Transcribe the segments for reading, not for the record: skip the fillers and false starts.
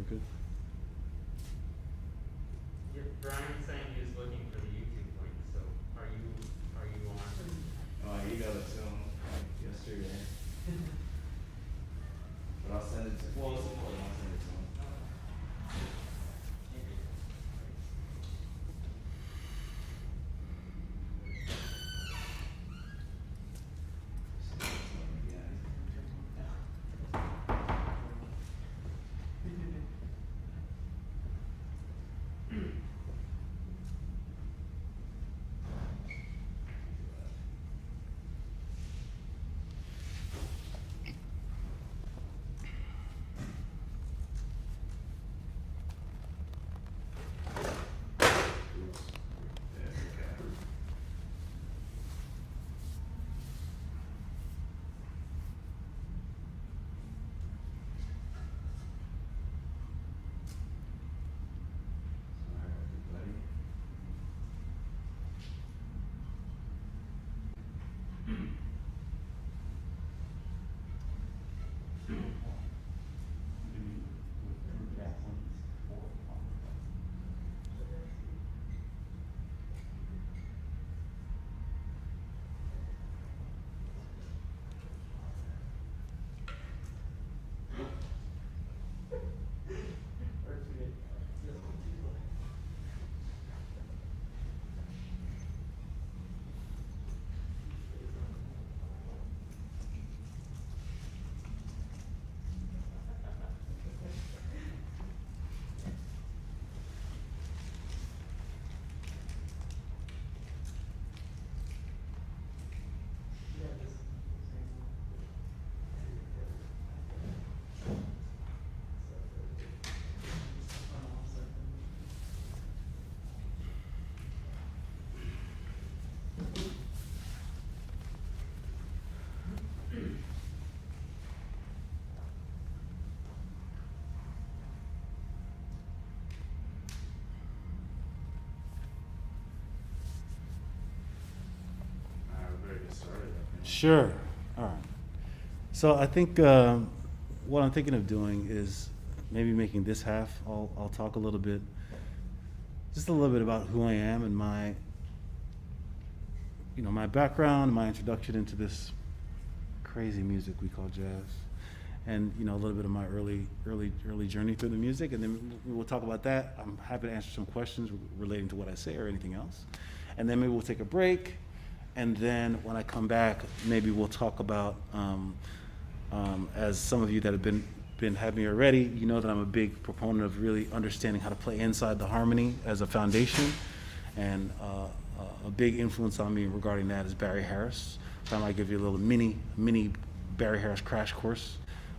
good. Yeah, Brian's saying he was looking for the YouTube link, so are you on? Oh, I emailed it to him like yesterday. But I'll send it to, well, it's important, I'll send it to him. Better get started, I think. Sure. All right. So I think what I'm thinking of doing is maybe making this half. I'll talk a little bit, just a little bit about who I am and my, my background, my introduction into this crazy music we call jazz, and a little bit of my early journey through the music, and then we'll talk about that. I'm happy to answer some questions relating to what I say or anything else, and then maybe we'll take a break. And then when I come back, maybe we'll talk about, as some of you that have had me already, you know that I'm a big proponent of really understanding how to play inside the harmony as a foundation. And a big influence on me regarding that is Barry Harris. So I might give you a little mini Barry Harris crash course.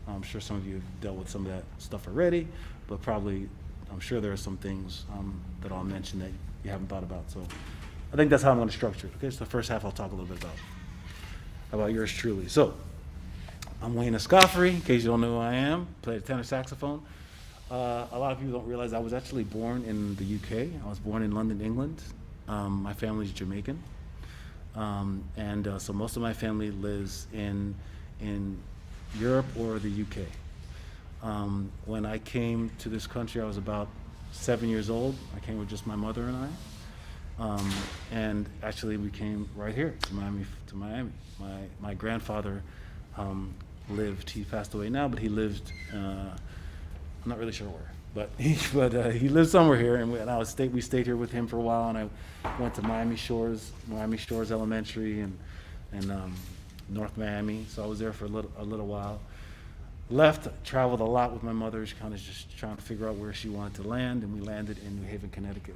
I'm sure some of you have dealt with some of that stuff already, but probably I'm sure there are some things that I'll mention that you haven't thought about. So I think that's how I'm going to structure it. Okay, so the first half I'll talk a little bit about yours truly. So I'm Wayne Escoffery, in case you don't know who I am. Play the tenor saxophone. A lot of people don't realize I was actually born in the UK. I was born in London, England. My family's Jamaican, and so most of my family lives in Europe or the UK. When I came to this country, I was about 7 years old. I came with just my mother and I. And actually, we came right here to Miami. My grandfather lived. He passed away now, but he lived. I'm not really sure where, but he lived somewhere here. And we stayed here with him for a while. And I went to Miami Shores Elementary, and North Miami. So I was there for a little while. Left, traveled a lot with my mother. She kind of just trying to figure out where she wanted to land, and we landed in New Haven, Connecticut.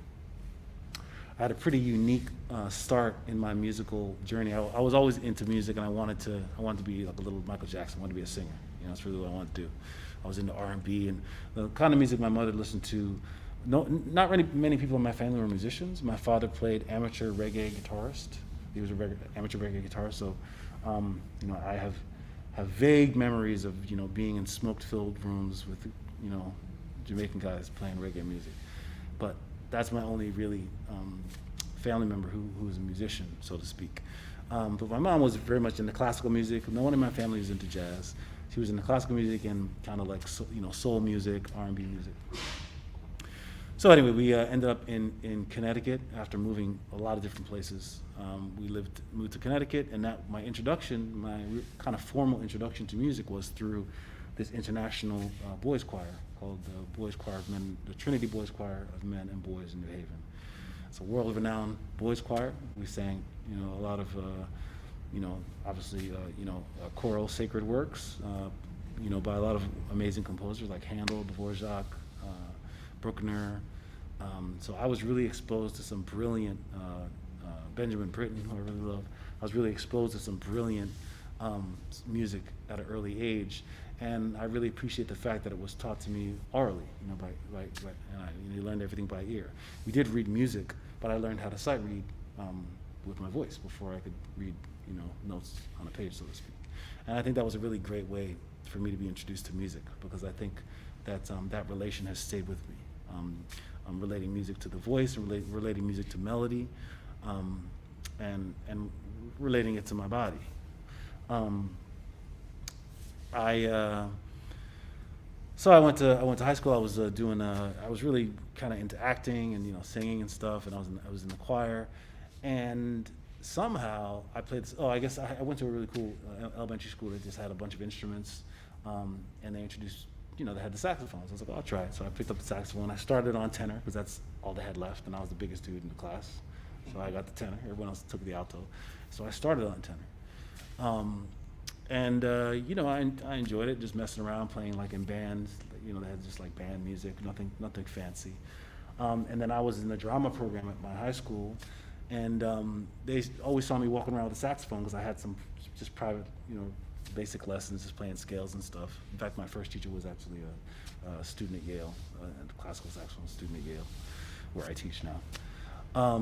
I had a pretty unique start in my musical journey. I was always into music, and I wanted to be like a little Michael Jackson. I wanted to be a singer. That's really what I wanted to do. I was into R&B and the kind of music my mother listened to. No, not really many people in my family were musicians. My father played amateur reggae guitarist. He was an amateur reggae guitarist. So, I have vague memories of being in smoke-filled rooms with Jamaican guys playing reggae music, but that's my only really family member who is a musician, so to speak. But my mom was very much into classical music. No one in my family was into jazz. She was into classical music and kind of like soul music, R&B music. So anyway, we ended up in Connecticut after moving a lot of different places. We moved to Connecticut, and that my kind of formal introduction to music was through this international boys choir called the Boys Choir of Men, the Trinity Boys Choir of Men and Boys in New Haven. It's a world-renowned boys choir. We sang, a lot of, obviously, choral sacred works, by a lot of amazing composers like Handel, Dvorak, Bruckner. So I was really exposed to some brilliant, Benjamin Britten, who I really love. I was really exposed to some brilliant music at an early age, and I really appreciate the fact that it was taught to me orally, and I learned everything by ear. We did read music, but I learned how to sight read with my voice before I could read, notes on a page, so to speak. And I think that was a really great way for me to be introduced to music, because I think that that relation has stayed with me. Relating music to the voice, relating music to melody, and relating it to my body. So I went to high school. I was I was really kind of into acting and singing and stuff, and I was in the choir, and somehow I played this. Oh, I guess I went to a really cool elementary school that just had a bunch of instruments, and they introduced. They had the saxophones. I was like, I'll try it. So I picked up the saxophone. I started on tenor because that's all they had left, and I was the biggest dude in the class. So I got the tenor. Everyone else took the alto. So I started on tenor. I enjoyed it, just messing around, playing like in bands. They had just like band music, nothing fancy. And then I was in the drama program at my high school, and they always saw me walking around with a saxophone because I had some just private, basic lessons, just playing scales and stuff. In fact, my first teacher was actually a student at Yale, a classical saxophone student at Yale, where I teach now. I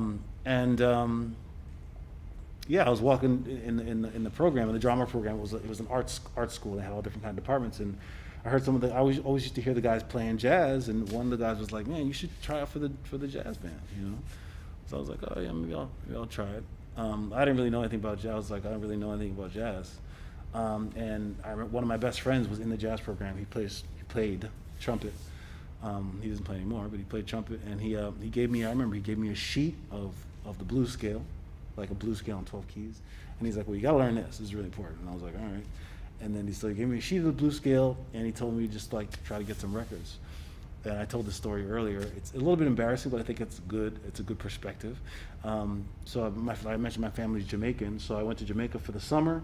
was walking in the program, in the drama program. It was an art school. They had all different kind of departments, and I heard I always used to hear the guys playing jazz, and one of the guys was like, "Man, you should try out for the jazz band," So I was like, "Oh yeah, maybe I'll try it." I didn't really know anything about jazz. I was like, I don't really know anything about jazz. And I remember one of my best friends was in the jazz program. He played trumpet. He doesn't play anymore, but he played trumpet. And he gave me a sheet of the blues scale, like a blues scale on 12 keys. And he's like, well, you gotta learn this. This is really important. And I was like, all right. And then he gave me a sheet of the blues scale, and he told me just like try to get some records. And I told the story earlier. It's a little bit embarrassing, but I think it's good. It's a good perspective. So I mentioned my family's Jamaican, so I went to Jamaica for the summer.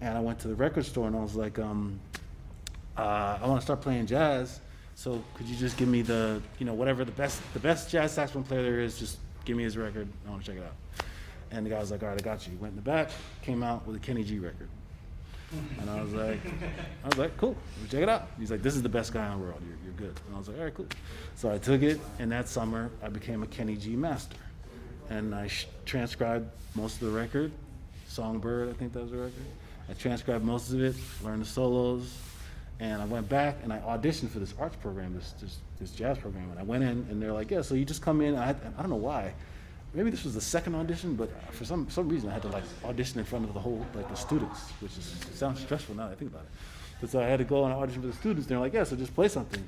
And I went to the record store and I was like, I want to start playing jazz. So could you just give me whatever the best jazz saxophone player there is, just give me his record. I want to check it out. And the guy was like, all right, I got you. Went in the back, came out with a Kenny G record. And I was like, cool, check it out. He's like, this is the best guy in the world. You're good. And I was like, all right, cool. So I took it, and that summer I became a Kenny G master. And I transcribed most of the record. Songbird, I think that was the record. I transcribed most of it, learned the solos, and I went back and I auditioned for this arts program, this jazz program. And I went in, and they're like, yeah, so you just come in. I don't know why. Maybe this was the second audition, but for some reason I had to like audition in front of the students, which sounds stressful now that I think about it. But so I had to go and audition for the students. They're like, yeah, so just play something.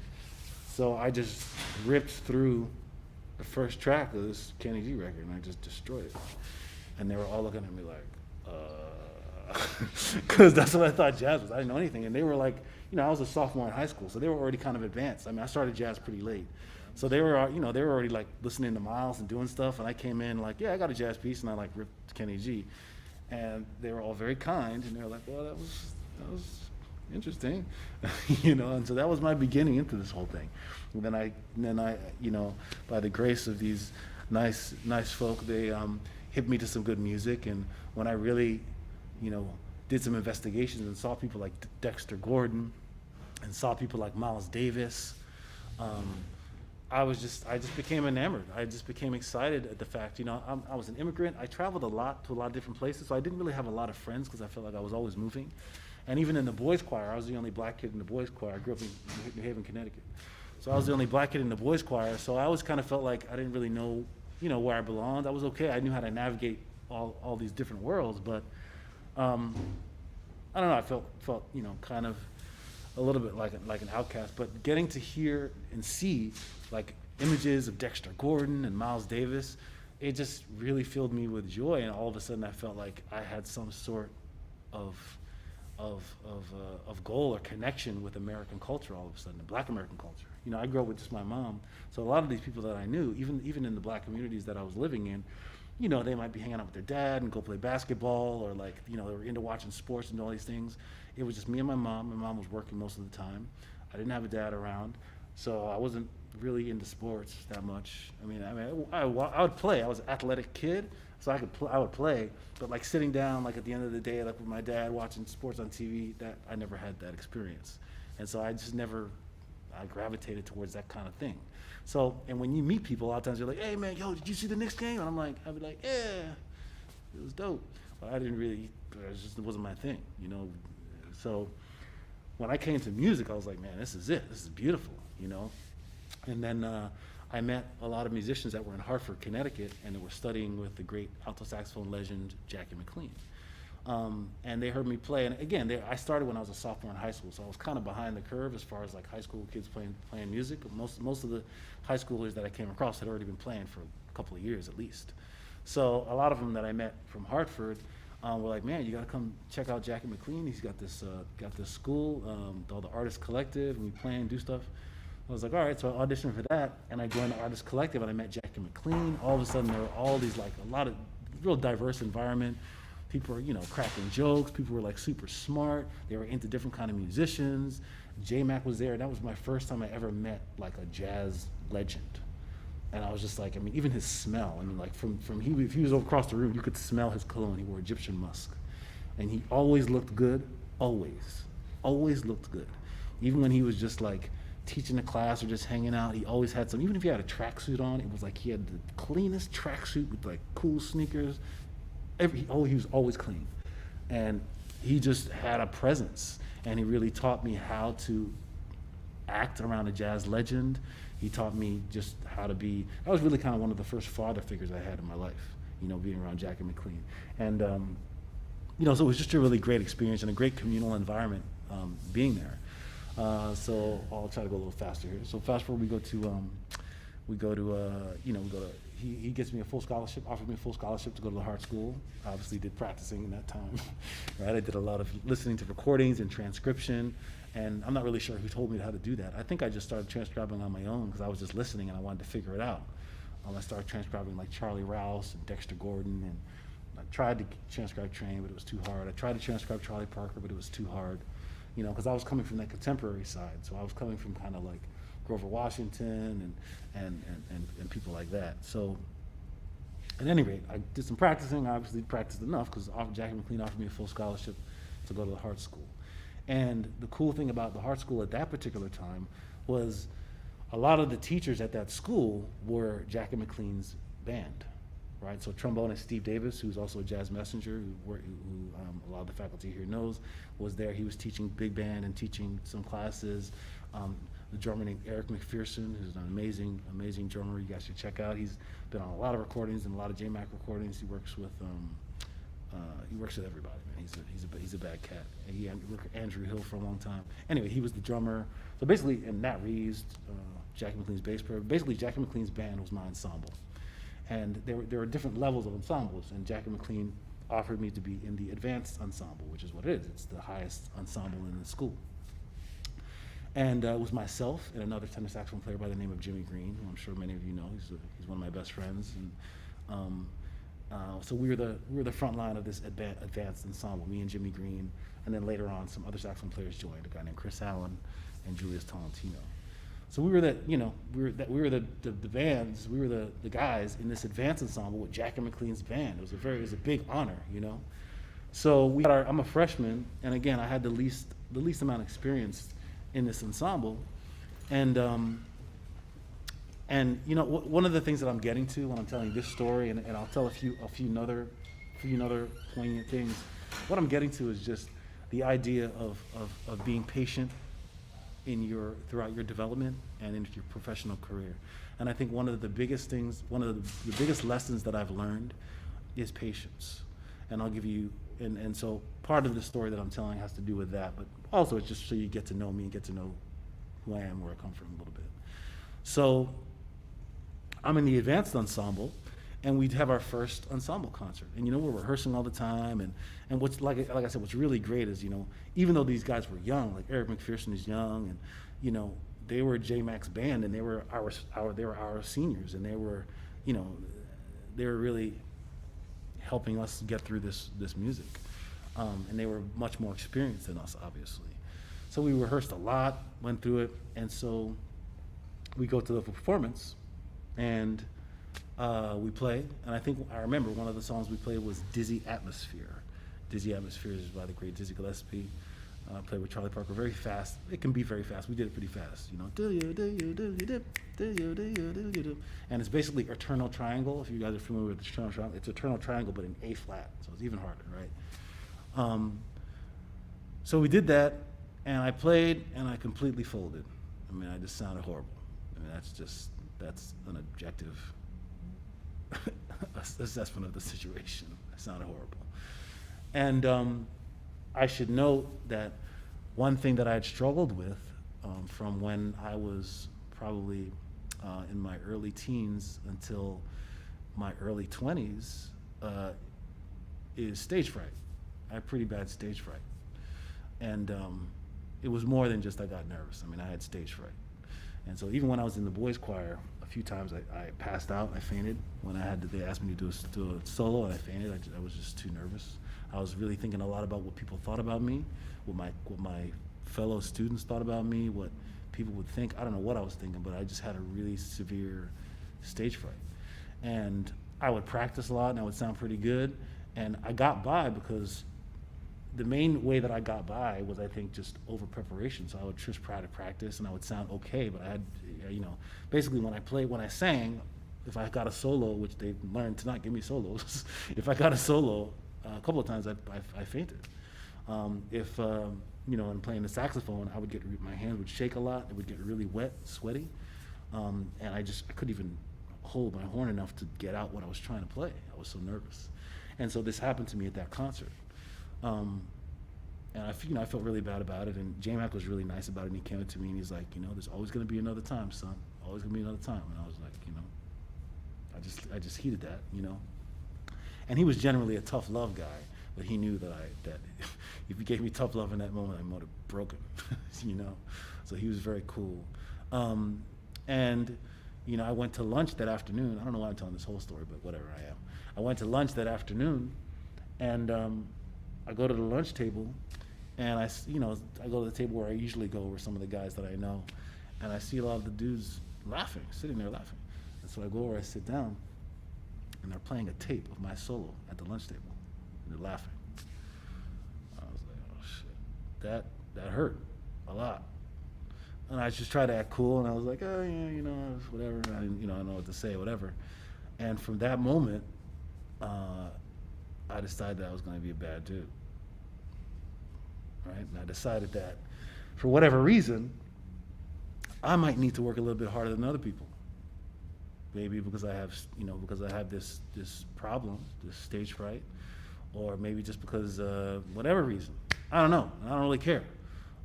So I just ripped through the first track of this Kenny G record, and I just destroyed it. And they were all looking at me like, because that's what I thought jazz was. I didn't know anything. And they were like, I was a sophomore in high school, so they were already kind of advanced. I mean, I started jazz pretty late. So they were already like listening to Miles and doing stuff. And I came in like, yeah, I got a jazz piece, and I like ripped Kenny G. And they were all very kind, and they were like, well, that was interesting, And so that was my beginning into this whole thing. And then I, by the grace of these nice folk, they hit me to some good music. And when I really did some investigations and saw people like Dexter Gordon and saw people like Miles Davis, I just became enamored. I just became excited at the fact, I was an immigrant. I traveled a lot to a lot of different places, so I didn't really have a lot of friends because I felt like I was always moving. And even in the boys' choir, I was the only black kid in the boys' choir. I grew up in New Haven, Connecticut. So I was the only black kid in the boys' choir, so I always kind of felt like I didn't really know, where I belonged. I was okay. I knew how to navigate all these different worlds, but I don't know. I felt kind of a little bit like an outcast, but getting to hear and see like images of Dexter Gordon and Miles Davis, it just really filled me with joy, and all of a sudden I felt like I had some sort of goal or connection with American culture all of a sudden, Black American culture. You know, I grew up with just my mom, so a lot of these people that I knew, even in the Black communities that I was living in, you know, they might be hanging out with their dad and go play basketball, or like, you know, they were into watching sports and all these things. It was just me and my mom. My mom was working most of the time. I didn't have a dad around, so I wasn't really into sports that much. I would play. I was an athletic kid, so I would play. But like sitting down, like at the end of the day, like with my dad watching sports on TV, that I never had that experience, and so I gravitated towards that kind of thing. So, and when you meet people, a lot of times you're like, "Hey man, yo, did you see the Knicks game?" And I'd be like, "Yeah, it was dope." But I didn't really, it wasn't my thing, you know. So when I came to music, I was like, "Man, this is it. This is beautiful," you know. And then I met a lot of musicians that were in Hartford, Connecticut, and they were studying with the great alto saxophone legend Jackie McLean. And they heard me play, and again, I started when I was a sophomore in high school, so I was kind of behind the curve as far as like high school kids playing music. Most of the high schoolers that I came across had already been playing for a couple of years at least. So a lot of them that I met from Hartford were like, "Man, you gotta come check out Jackie McLean. He's got this school, called the Artist Collective, and we play and do stuff." I was like, all right, so I auditioned for that, and I joined the Artist Collective, and I met Jackie McLean. All of a sudden, there were all these, like, a lot of real diverse environment. People were, you know, cracking jokes. People were, like, super smart. They were into different kind of musicians. J-Mac was there, and that was my first time I ever met, like, a jazz legend. And I was just like, I mean, even his smell, I mean, like, if he was across the room, you could smell his cologne. He wore Egyptian musk. And he always looked good, always looked good. Even when he was just, like, teaching a class or just hanging out, he always had some, even if he had a tracksuit on, it was like he had the cleanest tracksuit with like cool sneakers. He was always clean. And he just had a presence, and he really taught me how to act around a jazz legend. He taught me just how to be, that was really kind of one of the first father figures I had in my life, you know, being around Jackie McLean. And, you know, so it was just a really great experience and a great communal environment being there. So I'll try to go a little faster here. So fast forward, he gets me a full scholarship, offered me a full scholarship to go to the Hart School. Obviously did practicing in that time, right? I did a lot of listening to recordings and transcription, and I'm not really sure who told me how to do that. I think I just started transcribing on my own because I was just listening and I wanted to figure it out. I started transcribing like Charlie Rouse and Dexter Gordon, and I tried to transcribe Train, but it was too hard. I tried to transcribe Charlie Parker, but it was too hard. You know, because I was coming from that contemporary side, so I was coming from kind of like Grover Washington and people like that. So, at any rate, I did some practicing. I obviously practiced enough because Jackie McLean offered me a full scholarship to go to the Hart School. And the cool thing about the Hart School at that particular time was a lot of the teachers at that school were Jackie McLean's band. Right, so trombonist Steve Davis, who's also a jazz messenger, who a lot of the faculty here knows, was there. He was teaching big band and teaching some classes. The drummer named Eric McPherson, who's an amazing drummer. You guys should check out. He's been on a lot of recordings and a lot of J-Mac recordings. He works with everybody, man. He's a bad cat. And he worked with Andrew Hill for a long time. Anyway, he was the drummer. So basically, and Nat Reeves, Jackie McLean's bass player. Basically, Jackie McLean's band was my ensemble. And there were different levels of ensembles, and Jackie McLean offered me to be in the advanced ensemble, which is what it is. It's the highest ensemble in the school. And it was myself and another tenor saxophone player by the name of Jimmy Green, who I'm sure many of you know. He's one of my best friends. And so we were the front line of this advanced ensemble, me and Jimmy Green, and then later on some other saxophone players joined, a guy named Chris Allen and Julius Tolentino. So we were the bands, we were the guys in this advanced ensemble with Jackie McLean's band. It was a big honor, you know. So I'm a freshman, and again, I had the least amount of experience in this ensemble, and you know, one of the things that I'm getting to when I'm telling this story, and I'll tell a few other poignant things. What I'm getting to is just the idea of being patient throughout your development and into your professional career. And I think one of the biggest lessons that I've learned is patience. And I'll give you and so part of the story that I'm telling has to do with that, but also it's just so you get to know me and get to know who I am, where I come from a little bit. So I'm in the advanced ensemble, and we'd have our first ensemble concert. And we're rehearsing all the time, and what's like I said, what's really great is, even though these guys were young, like Eric McPherson is young, and they were J-Mac's band, and they were our seniors, and they were really helping us get through this music. And they were much more experienced than us, obviously. So we rehearsed a lot, went through it, and so we go to the performance, and we play, and I remember one of the songs we played was Dizzy Atmosphere. Dizzy Atmosphere is by the great Dizzy Gillespie. Played with Charlie Parker, very fast. It can be very fast. We did it pretty fast, And it's basically Eternal Triangle. If you guys are familiar with the Eternal Triangle, it's Eternal Triangle, but in A flat, so it's even harder, right? So we did that, and I played, and I completely folded. I mean, I just sounded horrible. I mean, that's an objective assessment of the situation. I sounded horrible. And I should note that one thing that I had struggled with from when I was probably in my early teens until my early 20s is stage fright. I had pretty bad stage fright. And it was more than just I got nervous. I mean, I had stage fright. And so even when I was in the boys' choir, a few times I passed out, I fainted. When they asked me to do a solo, and I fainted. I was just too nervous. I was really thinking a lot about what people thought about me, what my fellow students thought about me, what people would think. I don't know what I was thinking, but I just had a really severe stage fright. And I would practice a lot, and I would sound pretty good. And I got by because the main way that I got by was, I think, just over preparation. So I would just try to practice, and I would sound okay, but I had, basically when I sang, if I got a solo, which they learned to not give me solos, if I got a solo, a couple of times I fainted. If and playing the saxophone, my hands would shake a lot. It would get really wet, sweaty, and I couldn't even hold my horn enough to get out what I was trying to play. I was so nervous, and so this happened to me at that concert, and I felt really bad about it. And J-Mac was really nice about it, and he came up to me and he's like, there's always going to be another time, son. Always going to be another time. And I was like, I just heeded that, And he was generally a tough love guy, but he knew that if he gave me tough love in that moment, I might have broken, So he was very cool. And I went to lunch that afternoon. I don't know why I'm telling this whole story, but whatever, I am. I went to lunch that afternoon, and I go to the lunch table, and I go to the table where I usually go, where some of the guys that I know, and I see a lot of the dudes laughing, sitting there laughing. And so I go over, I sit down, and they're playing a tape of my solo at the lunch table, and they're laughing. I was like, oh shit, that hurt a lot. And I just tried to act cool, and I was like, oh yeah, whatever. I didn't, I don't know what to say, whatever. And from that moment, I decided that I was going to be a bad dude. Right? And I decided that, for whatever reason, I might need to work a little bit harder than other people. Maybe because I have this problem, this stage fright, or maybe just because whatever reason. I don't know. I don't really care.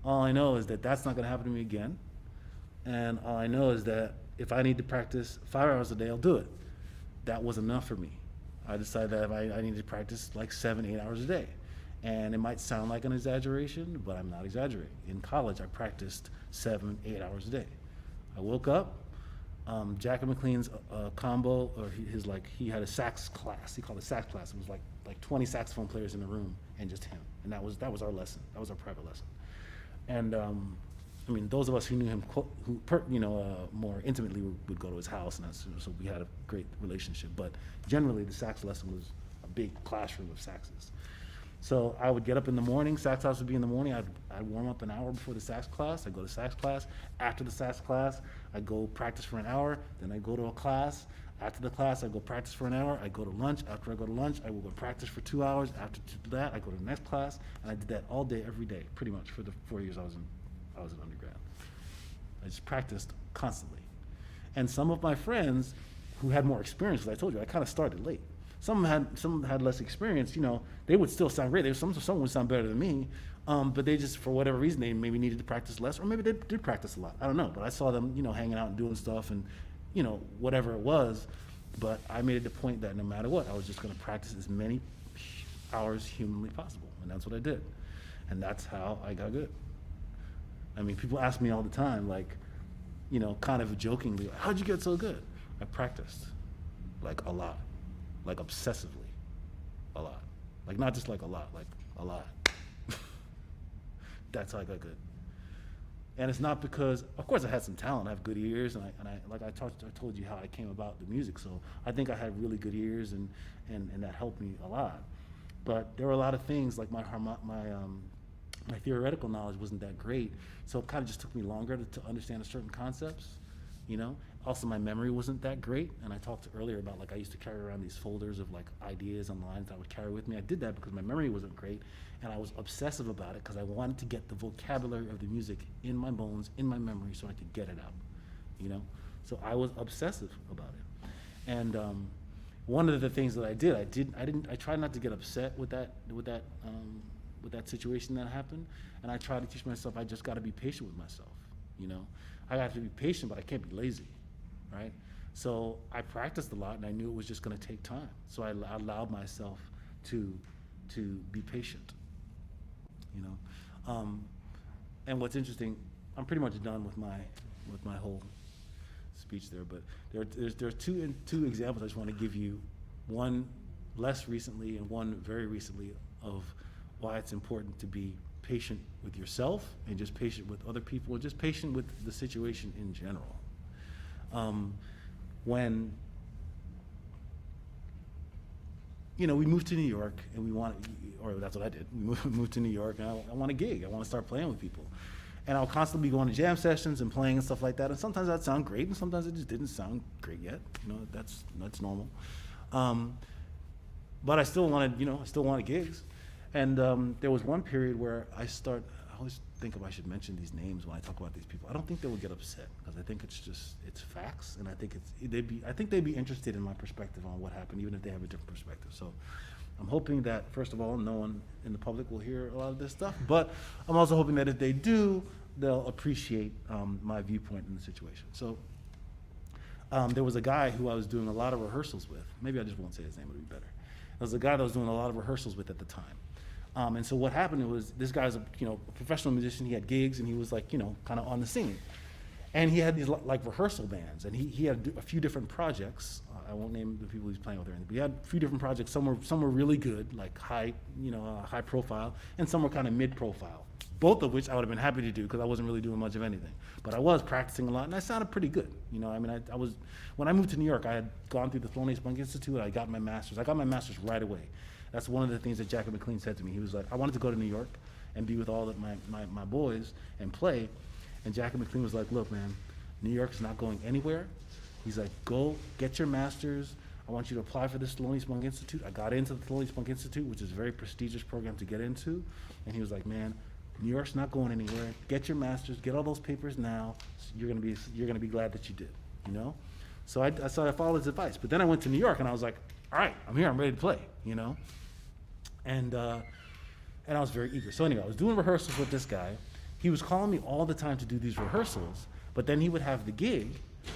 All I know is that that's not going to happen to me again. And all I know is that if I need to practice 5 hours a day, I'll do it. That was enough for me. I decided that I need to practice like 7-8 hours a day. And it might sound like an exaggeration, but I'm not exaggerating. In college, I practiced 7-8 hours a day. I woke up, Jack and McLean's combo, or he had a sax class. He called it sax class. It was like 20 saxophone players in the room and just him. And that was our lesson. That was our private lesson. And those of us who knew him more intimately would go to his house, and so we had a great relationship. But generally, the sax lesson was a big classroom of saxes. So I would get up in the morning. Sax house would be in the morning. I'd warm up an hour before the sax class. I'd go to sax class. After the sax class, I'd go practice for an hour. Then I'd go to a class. After the class, I'd go practice for an hour. I'd go to lunch. After I go to lunch, I would go practice for 2 hours. After that, I go to the next class, and I did that all day, every day, pretty much for the 4 years I was in undergrad. I just practiced constantly. And some of my friends who had more experience, as I told you, I kind of started late. Some had less experience. You know, they would still sound great. Some would sound better than me, but they just, for whatever reason, they maybe needed to practice less, or maybe they did practice a lot. I don't know, but I saw them, you know, hanging out and doing stuff, and you know, whatever it was. But I made it the point that no matter what, I was just going to practice as many hours humanly possible, and that's what I did, and that's how I got good. I mean, people ask me all the time, like, you know, kind of jokingly, how'd you get so good? I practiced, like a lot, like obsessively, a lot, like not just like a lot, like a lot. That's how I got good. And it's not because, of course, I had some talent. I have good ears, and I like I told you how I came about the music. So I think I had really good ears, and that helped me a lot. But there were a lot of things like my theoretical knowledge wasn't that great, so it kind of just took me longer to understand certain concepts. You know. Also, my memory wasn't that great, and I talked earlier about like I used to carry around these folders of like ideas and lines that I would carry with me. I did that because my memory wasn't great, and I was obsessive about it because I wanted to get the vocabulary of the music in my bones, in my memory, so I could get it out. You know, so I was obsessive about it. And one of the things that I tried not to get upset with that situation that happened, and I tried to teach myself I just got to be patient with myself. You know, I got to be patient, but I can't be lazy. Right? So I practiced a lot, and I knew it was just going to take time. So I allowed myself to be patient, you know. And what's interesting, I'm pretty much done with my whole speech there, but there are two examples I just want to give you, one less recently and one very recently, of why it's important to be patient with yourself and just patient with other people and just patient with the situation in general. When, you know, we moved to New York, and or that's what I did. We moved to New York, and I want a gig. I want to start playing with people. And I'll constantly be going to jam sessions and playing and stuff like that. And sometimes that sound great, and sometimes it just didn't sound great yet. You know, that's normal. But I still wanted gigs. And there was one period where I always think if I should mention these names when I talk about these people. I don't think they would get upset, because I think it's facts, and I think they'd be interested in my perspective on what happened, even if they have a different perspective. So I'm hoping that, first of all, no one in the public will hear a lot of this stuff, but I'm also hoping that if they do, they'll appreciate my viewpoint in the situation. So there was a guy who I was doing a lot of rehearsals with. Maybe I just won't say his name, it'll be better. There was a guy that I was doing a lot of rehearsals with at the time. And so what happened was, this guy's a professional musician. He had gigs, and he was like, kind of on the scene. And he had these like rehearsal bands, and he had a few different projects. I won't name the people he's playing with or anything, but he had a few different projects. Some were really good, like high profile, and some were kind of mid profile. Both of which I would have been happy to do, because I wasn't really doing much of anything. But I was practicing a lot, and I sounded pretty good. I mean, I was, when I moved to New York, I had gone through the Thelonious Monk Institute. I got my master's. I got my master's right away. That's one of the things that Jackie McLean said to me. He was like, I wanted to go to New York and be with all of my boys and play. And Jackie McLean was like, look, man, New York's not going anywhere. He's like, go get your master's. I want you to apply for this Thelonious Monk Institute. I got into the Thelonious Monk Institute, which is a very prestigious program to get into. And he was like, man, New York's not going anywhere. Get your master's, get all those papers now. You're gonna be glad that you did, So I followed his advice. But then I went to New York, and I was like, all right, I'm here, I'm ready to play, And I was very eager. So anyway, I was doing rehearsals with this guy. He was calling me all the time to do these rehearsals, but then he would have the gig,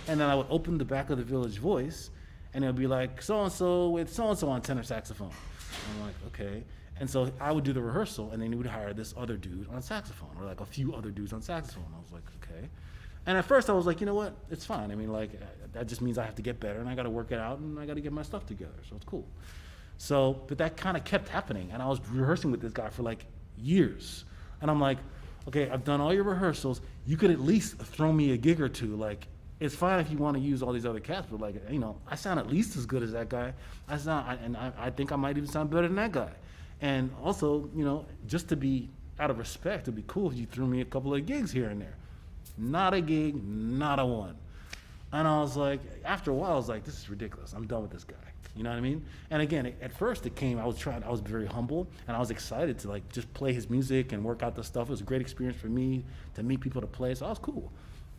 and then I would open the back of the Village Voice, and it would be like, so-and-so with so-and-so on tenor saxophone. And I'm like, okay. And so I would do the rehearsal, and then he would hire this other dude on saxophone, or like a few other dudes on saxophone. I was like, okay. And at first I was like, you know what, it's fine. I mean, like, that just means I have to get better, and I gotta work it out, and I gotta get my stuff together, so it's cool. So, but that kind of kept happening, and I was rehearsing with this guy for like years. And I'm like, okay, I've done all your rehearsals. You could at least throw me a gig or two. Like, it's fine if you want to use all these other cats, but like, I sound at least as good as that guy. I think I might even sound better than that guy. And also, just to be out of respect, it'd be cool if you threw me a couple of gigs here and there. Not a gig, not a one. And I was like, after a while, I was like, this is ridiculous. I'm done with this guy. You know what I mean? And again, at first it came, I was very humble, and I was excited to like just play his music and work out the stuff. It was a great experience for me to meet people to play, so I was cool.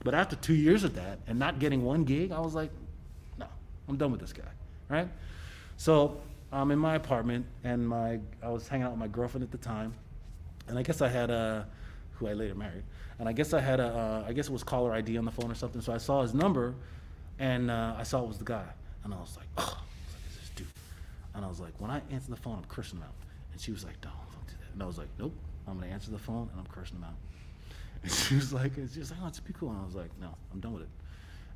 But after 2 years of that and not getting one gig, I was like, no, I'm done with this guy, right? So I'm in my apartment, and I was hanging out with my girlfriend at the time, and I guess I had who I later married, and I guess I had I guess it was caller ID on the phone or something. So I saw his number, and I saw it was the guy, and I was like, oh, I was like, it's this dude, and I was like, when I answer the phone, I'm cursing him out, and she was like, don't do that, and I was like, nope, I'm gonna answer the phone, and I'm cursing him out, and she was like, oh, it's be cool, and I was like, no, I'm done with it,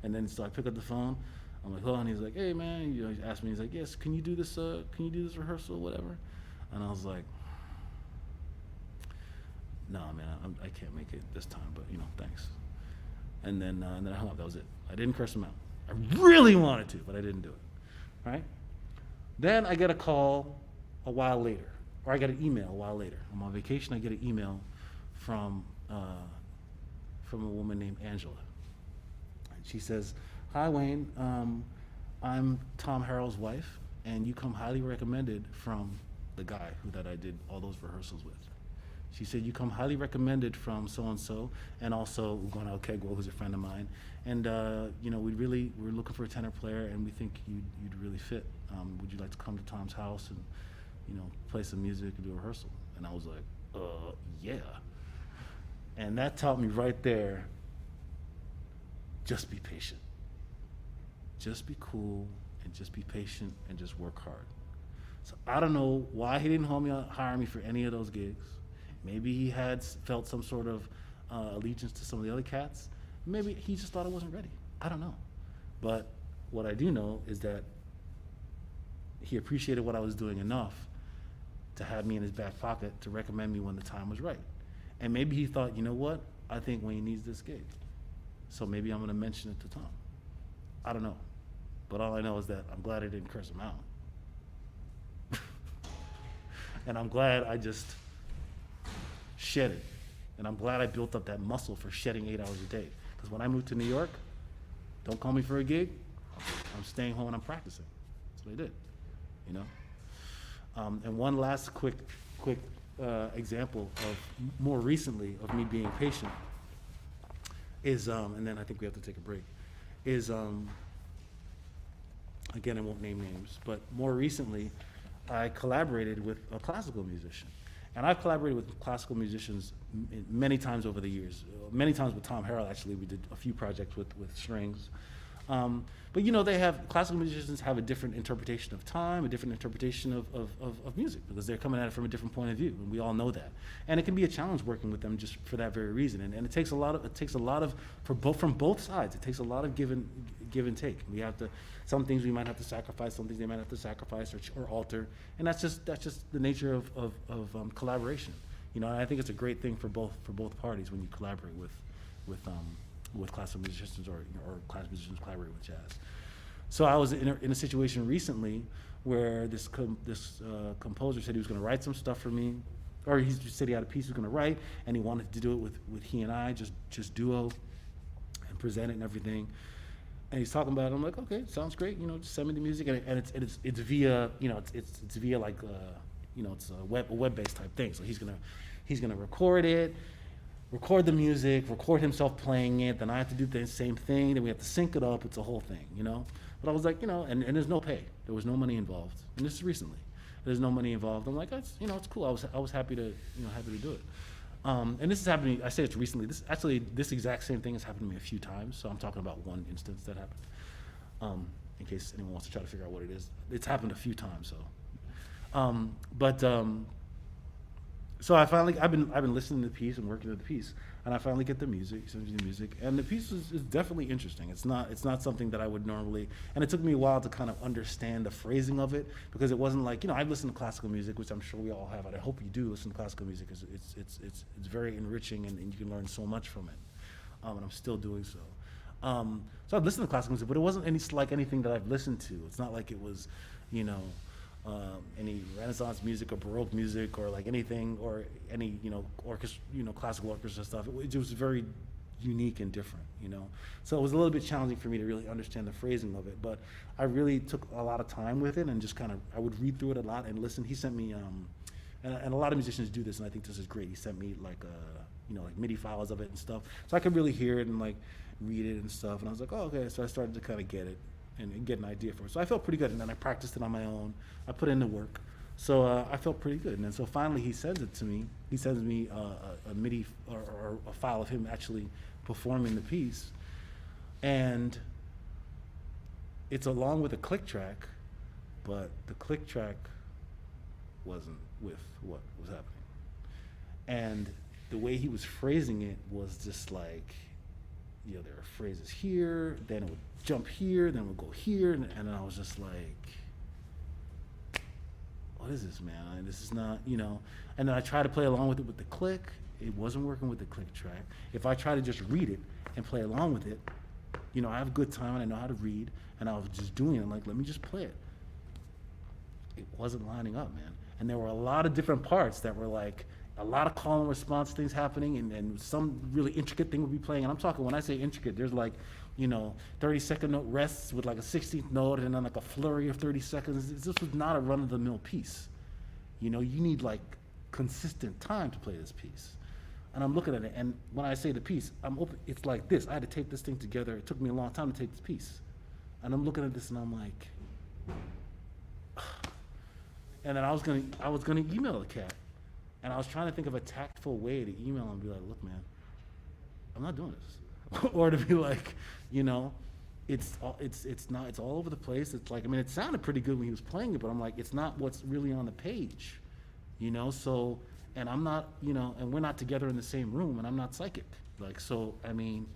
and then so I pick up the phone. I'm like, hold on. He's like, hey man, you know, he asked me. He's like, yes, can you do this rehearsal, whatever? And I was like, no, man, I can't make it this time, but you know, thanks. And then I hung up. That was it. I didn't curse him out. I really wanted to, but I didn't do it. Right? Then I get a call a while later, or I get an email a while later. I'm on vacation. I get an email from a woman named Angela, and she says, hi, Wayne. I'm Tom Harrell's wife, and you come highly recommended from the guy that I did all those rehearsals with. She said, you come highly recommended from so-and-so, and also Ugonao Kegwo, who's a friend of mine. And, you know, we're looking for a tenor player, and we think you'd really fit. Would you like to come to Tom's house and, you know, play some music and do a rehearsal? And I was like, yeah. And that taught me right there, just be patient. Just be cool and just be patient and just work hard. So I don't know why he didn't hire me for any of those gigs. Maybe he had felt some sort of allegiance to some of the other cats. Maybe he just thought I wasn't ready. I don't know. But what I do know is that he appreciated what I was doing enough to have me in his back pocket to recommend me when the time was right. And maybe he thought, you know what? I think Wayne needs this gig. So maybe I'm going to mention it to Tom. I don't know. But all I know is that I'm glad I didn't curse him out. And I'm glad I just shed it. And I'm glad I built up that muscle for shedding 8 hours a day. Because when I moved to New York, don't call me for a gig, I'm staying home and I'm practicing. That's what I did, you know? And one last quick example of more recently of me being patient is, and then I think we have to take a break, is, again, I won't name names, but more recently, I collaborated with a classical musician. And I've collaborated with classical musicians many times over the years. Many times with Tom Harrell, actually, we did a few projects with strings. But you know, classical musicians have a different interpretation of time, a different interpretation of music, because they're coming at it from a different point of view, and we all know that. And it can be a challenge working with them just for that very reason. And it takes a lot of from both sides. It takes a lot of give and take. We have to, some things we might have to sacrifice, some things they might have to sacrifice or alter, and that's just the nature of collaboration. You know, and I think it's a great thing for both parties when you collaborate with classical musicians or classical musicians collaborate with jazz. So I was in a situation recently where this composer said he was going to write some stuff for me, or he said he had a piece he was going to write, and he wanted to do it with he and I, just duo, and present it and everything. And he's talking about it. I'm like, okay, sounds great. You know, just send me the music, and it's via, you know, it's via like you know, it's a web-based type thing. So he's gonna record it, record the music, record himself playing it, then I have to do the same thing, then we have to sync it up, it's a whole thing, you know? But I was like, you know, and there's no pay. There was no money involved. And this is recently. There's no money involved. I'm like, that's, you know, it's cool. I was happy to do it. And this is happening, I say it's recently, this exact same thing has happened to me a few times, so I'm talking about one instance that happened. In case anyone wants to try to figure out what it is. It's happened a few times, so. So I've been listening to the piece and working with the piece, and I finally get the music, and the piece is definitely interesting. It's not something that I would normally, and it took me a while to kind of understand the phrasing of it, because it wasn't like, you know, I've listened to classical music, which I'm sure we all have, and I hope you do listen to classical music, because it's very enriching, and you can learn so much from it, and I'm still doing so. So I've listened to classical music, but it wasn't like anything that I've listened to. It's not like it was, you know, any Renaissance music or Baroque music or like anything, or any, you know, classical orchestra stuff. It was very unique and different, you know. So it was a little bit challenging for me to really understand the phrasing of it, but I really took a lot of time with it and just kind of, I would read through it a lot and listen. He sent me, and a lot of musicians do this, and I think this is great. He sent me like, you know, like MIDI files of it and stuff, so I could really hear it and like read it and stuff. And I was like, oh, okay. So I started to kind of get it. and get an idea for it. So I felt pretty good, and then I practiced it on my own. I put in the work. So I felt pretty good. And then so finally he sends it to me. He sends me a MIDI or a file of him actually performing the piece. And it's along with a click track, but the click track wasn't with what was happening. And the way he was phrasing it was just like, you know, there are phrases here, then it would jump here, then it would go here, and then I was just like, what is this, man? This is not, you know. And then I tried to play along with it with the click. It wasn't working with the click track. If I try to just read it and play along with it, you know, I have a good time and I know how to read, and I was just doing it. I'm like, let me just play it. It wasn't lining up, man. And there were a lot of different parts that were like, a lot of call and response things happening, and some really intricate thing would be playing. And I'm talking, when I say intricate, there's like, you know, 30-second note rests with like a 16th note and then like a flurry of 30 seconds. This was not a run-of-the-mill piece. You know, you need like consistent time to play this piece. And I'm looking at it, and when I say the piece, I'm open, it's like this. I had to tape this thing together. It took me a long time to tape this piece. And I'm looking at this and I'm like, and then I was gonna email the cat. And I was trying to think of a tactful way to email him and be like, look, man, I'm not doing this. Or to be like, you know, it's all over the place. It's like, I mean, it sounded pretty good when he was playing it, but I'm like, it's not what's really on the page, you know? So, and I'm not, you know, and we're not together in the same room, and I'm not psychic. Like, so, I mean,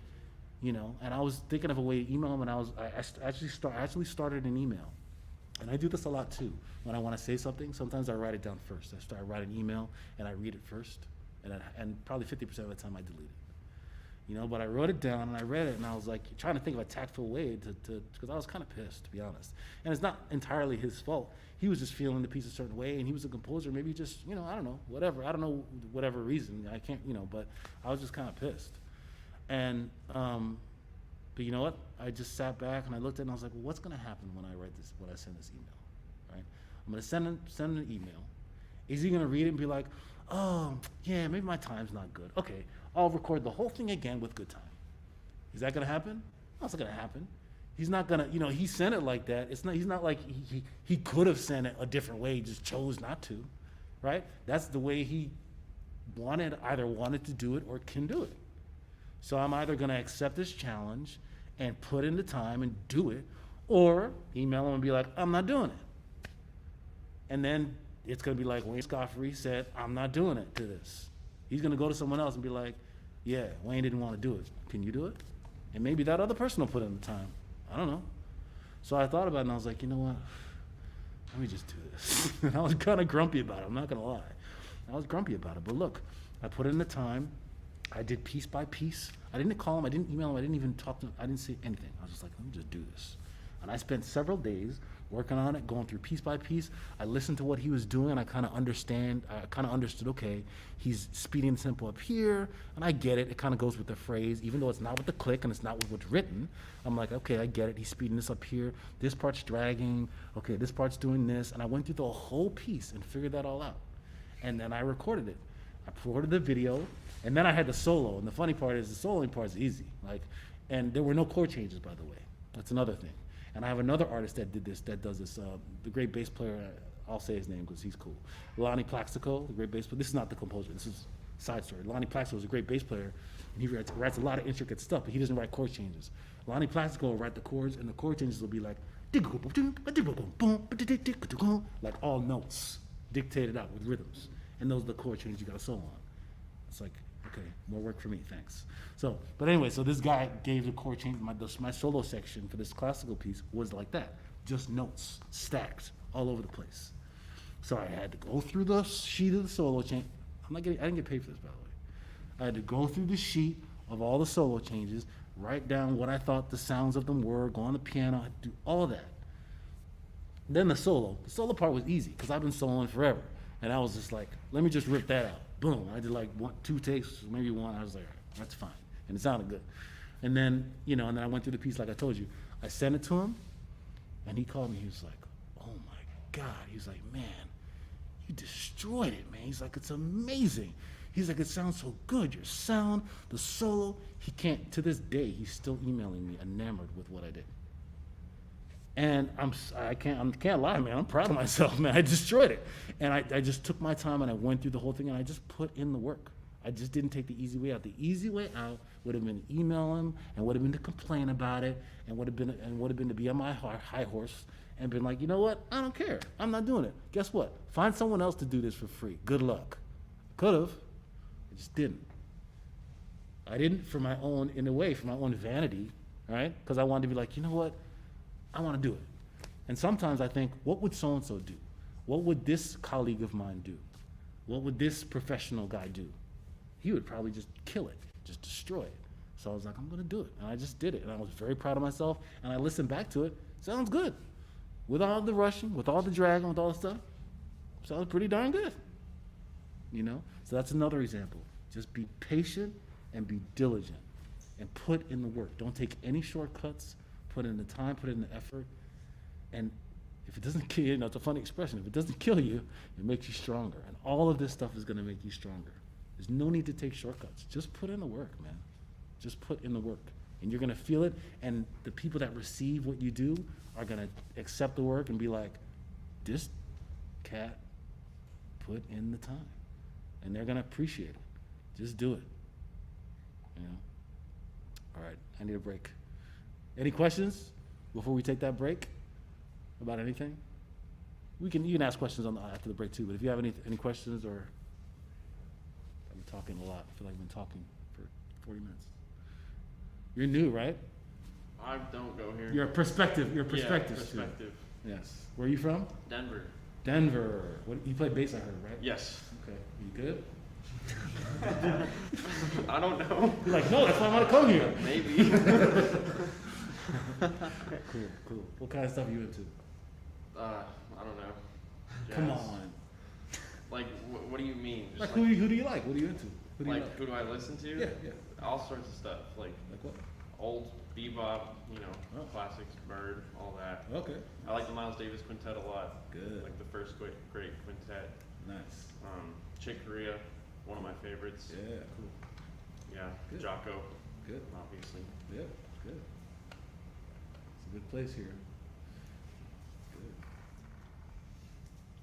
you know, and I was thinking of a way to email him, and I actually started an email. And I do this a lot too. When I want to say something, sometimes I write it down first. I write an email and I read it first, and probably 50% of the time I delete it. You know, but I wrote it down and I read it, and I was like trying to think of a tactful way because I was kind of pissed, to be honest. And it's not entirely his fault. He was just feeling the piece a certain way, and he was a composer. Maybe just, you know, I don't know, whatever. I don't know whatever reason. I can't, you know, but I was just kind of pissed. And but you know what? I just sat back and I looked at it and I was like, well, what's going to happen when I send this email, right? I'm going to send an email. Is he going to read it and be like, oh, yeah, maybe my time's not good. Okay, I'll record the whole thing again with good time. Is that going to happen? No, it's not going to happen. He's not going to, you know, he sent it like that. He's not like he could have sent it a different way. He just chose not to, right? That's the way he either wanted to do it or can do it. So I'm either going to accept this challenge and put in the time and do it, or email him and be like, I'm not doing it. And then it's going to be like Wayne Escoffery said, I'm not doing it to this. He's going to go to someone else and be like, yeah, Wayne didn't want to do it. Can you do it? And maybe that other person will put in the time. I don't know. So I thought about it and I was like, you know what? Let me just do this. And I was kind of grumpy about it. I'm not going to lie. I was grumpy about it. But look, I put in the time. I did piece by piece. I didn't call him, I didn't email him, I didn't even talk to him, I didn't say anything. I was just like, let me just do this. And I spent several days working on it, going through piece by piece. I listened to what he was doing, and I kind of understood, okay, he's speeding the tempo up here, and I get it. It kind of goes with the phrase, even though it's not with the click and it's not with what's written. I'm like, okay, I get it. He's speeding this up here. This part's dragging. Okay, this part's doing this. And I went through the whole piece and figured that all out. And then I recorded it. I recorded the video, and then I had the solo. And the funny part is the soloing part is easy. And there were no chord changes, by the way. That's another thing. And I have another artist that does this, the great bass player, I'll say his name because he's cool. Lonnie Plaxico, the great bass player. This is not the composer, this is a side story. Lonnie Plaxico is a great bass player, and he writes a lot of intricate stuff, but he doesn't write chord changes. Lonnie Plaxico will write the chords, and the chord changes will be like all notes dictated out with rhythms. And those are the chord changes you got to solo on. It's like, okay, more work for me, thanks. So, but anyway, so this guy gave the chord change. My solo section for this classical piece was like that, just notes stacked all over the place. So I had to go through the sheet of the solo change. I didn't get paid for this, by the way. I had to go through the sheet of all the solo changes, write down what I thought the sounds of them were, go on the piano, I had to do all that. Then the solo part was easy because I've been soloing forever. And I was just like, let me just rip that out. Boom. I did like 2 takes, maybe one. I was like, all right, that's fine. And it sounded good. And then, and then I went through the piece like I told you. I sent it to him, and he called me. He was like, oh my God. He was like, man, you destroyed it, man. He's like, it's amazing. He's like, it sounds so good. Your sound, the solo. He can't, to this day, he's still emailing me enamored with what I did. And I can't lie, man. I'm proud of myself, man. I destroyed it. And I just took my time and I went through the whole thing and I just put in the work. I just didn't take the easy way out. The easy way out would have been to email him and would have been to complain about it and would have been to be on my high horse and been like, you know what? I don't care. I'm not doing it. Guess what? Find someone else to do this for free. Good luck. Could have. I just didn't. I didn't for my own, in a way, for my own vanity, right? Because I wanted to be like, you know what? I want to do it. And sometimes I think, what would so-and-so do? What would this colleague of mine do? What would this professional guy do? He would probably just kill it, just destroy it. So I was like, I'm going to do it. And I just did it. And I was very proud of myself. And I listened back to it. Sounds good. With all the rushing, with all the dragging, with all the stuff, sounds pretty darn good. You know? So that's another example. Just be patient and be diligent and put in the work. Don't take any shortcuts. Put in the time, put in the effort. And if it doesn't kill you, you know, it's a funny expression. If it doesn't kill you, it makes you stronger. And all of this stuff is going to make you stronger. There's no need to take shortcuts. Just put in the work, man. Just put in the work. And you're going to feel it. And the people that receive what you do are going to accept the work and be like, this cat put in the time. And they're going to appreciate it. Just do it. You know? All right, I need a break. Any questions before we take that break about anything? You can ask questions after the break too, but if you have any questions, or I'm talking a lot. I feel like I've been talking for 40 minutes. You're new, right? I don't go here. You're a perspective Yeah, student. perspective. Yes. Where are you from? Denver. Denver. You play bass, I heard, right? Yes. Okay. You good? I don't know. You're like, no, that's why I want to come here. Maybe. Cool. What kind of stuff are you into? I don't know. Come Jazz. on. Like, what do you mean? Just Like, who do you like? What are you into? Who do you like, like? who do I listen to? Yeah. All sorts of stuff. Like Like what? old bebop, Oh. classics, Bird, all that. Okay. I like the Miles Davis quintet a lot. Good. Like the first great quintet. Nice. Chick Corea, one of my favorites. Yeah, cool. Yeah. Good. Jocko, Good. obviously. Yeah, good. It's a good place here. Good.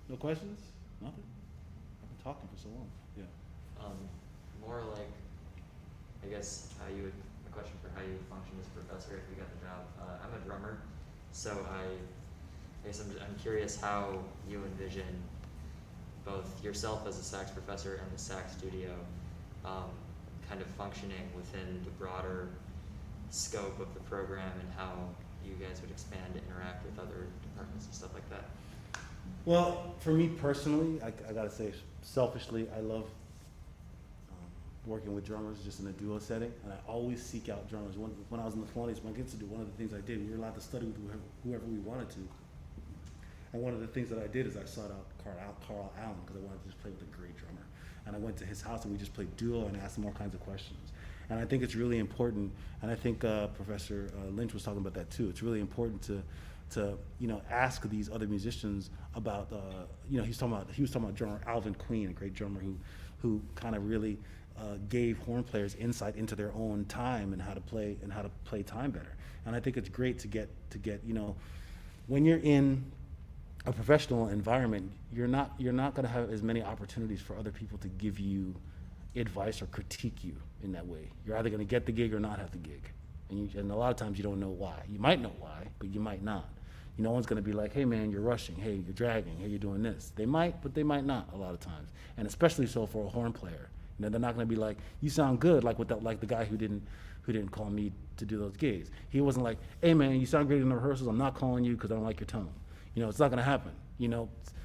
No questions? Nothing? I've been talking for so long. Yeah. More like, I guess, a question for how you would function as a professor if you got the job. I'm a drummer, so I guess I'm curious how you envision both yourself as a sax professor and the sax studio kind of functioning within the broader scope of the program, and how you guys would expand to interact with other departments and stuff like that. Well, for me personally, I gotta say, selfishly, I love working with drummers just in a duo setting, and I always seek out drummers. When I was in the Colonials, my Institute, one of the things I did, we were allowed to study with whoever we wanted to. And one of the things that I did is I sought out Carl Allen, because I wanted to just play with a great drummer. And I went to his house and we just played duo and asked him all kinds of questions. And I think it's really important, and I think Professor Lynch was talking about that too. It's really important to ask these other musicians about he was talking about drummer Alvin Queen, a great drummer who kind of really gave horn players insight into their own time and how to play time better. And I think it's great to get when you're in a professional environment, you're not going to have as many opportunities for other people to give you advice or critique you in that way. You're either going to get the gig or not have the gig, and a lot of times you don't know why. You might know why, but you might not. No one's going to be like, hey man, you're rushing, hey, you're dragging, hey, you're doing this. They might, but they might not a lot of times, and especially so for a horn player. They're not going to be like, you sound good, like the guy who didn't call me to do those gigs. He wasn't like, hey man, you sound great in the rehearsals, I'm not calling you because I don't like your tone. It's not going to happen.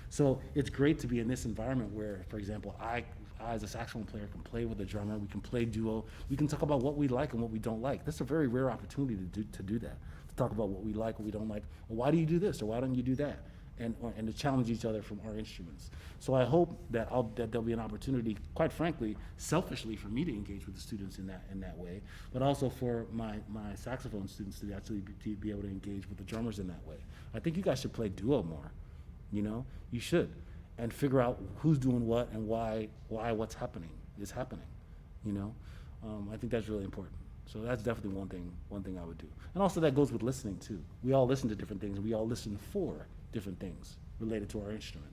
So it's great to be in this environment where, for example, I as a saxophone player can play with a drummer, we can play duo, we can talk about what we like and what we don't like. That's a very rare opportunity to do that, to talk about what we like, what we don't like. Well, why do you do this or why don't you do that? And to challenge each other from our instruments. So I hope that there'll be an opportunity, quite frankly, selfishly for me to engage with the students in that way, but also for my saxophone students to actually be able to engage with the drummers in that way. I think you guys should play duo more. You should, and figure out who's doing what and why what's happening is happening. I think that's really important. So that's definitely one thing I would do. And also that goes with listening too. We all listen to different things. We all listen for different things related to our instrument.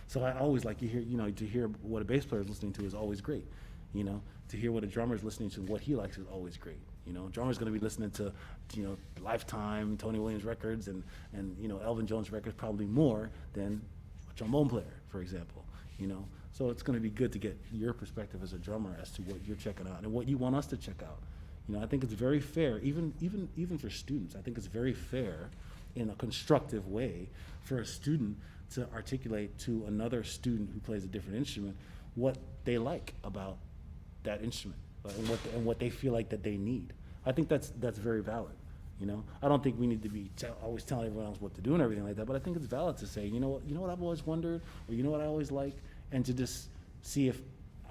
So I always like to hear what a bass player is listening to is always great. To hear what a drummer is listening to, what he likes is always great. Drummer's going to be listening to, Lifetime, Tony Williams records, and Elvin Jones records probably more than a trombone player, for example. So it's going to be good to get your perspective as a drummer as to what you're checking out and what you want us to check out. I think it's very fair, even for students. I think it's very fair, in a constructive way, for a student to articulate to another student who plays a different instrument what they like about that instrument, and what they feel like that they need. I think that's very valid. I don't think we need to be always telling everyone else what to do and everything like that, but I think it's valid to say, you know what I've always wondered, or you know what I always like, and to just see if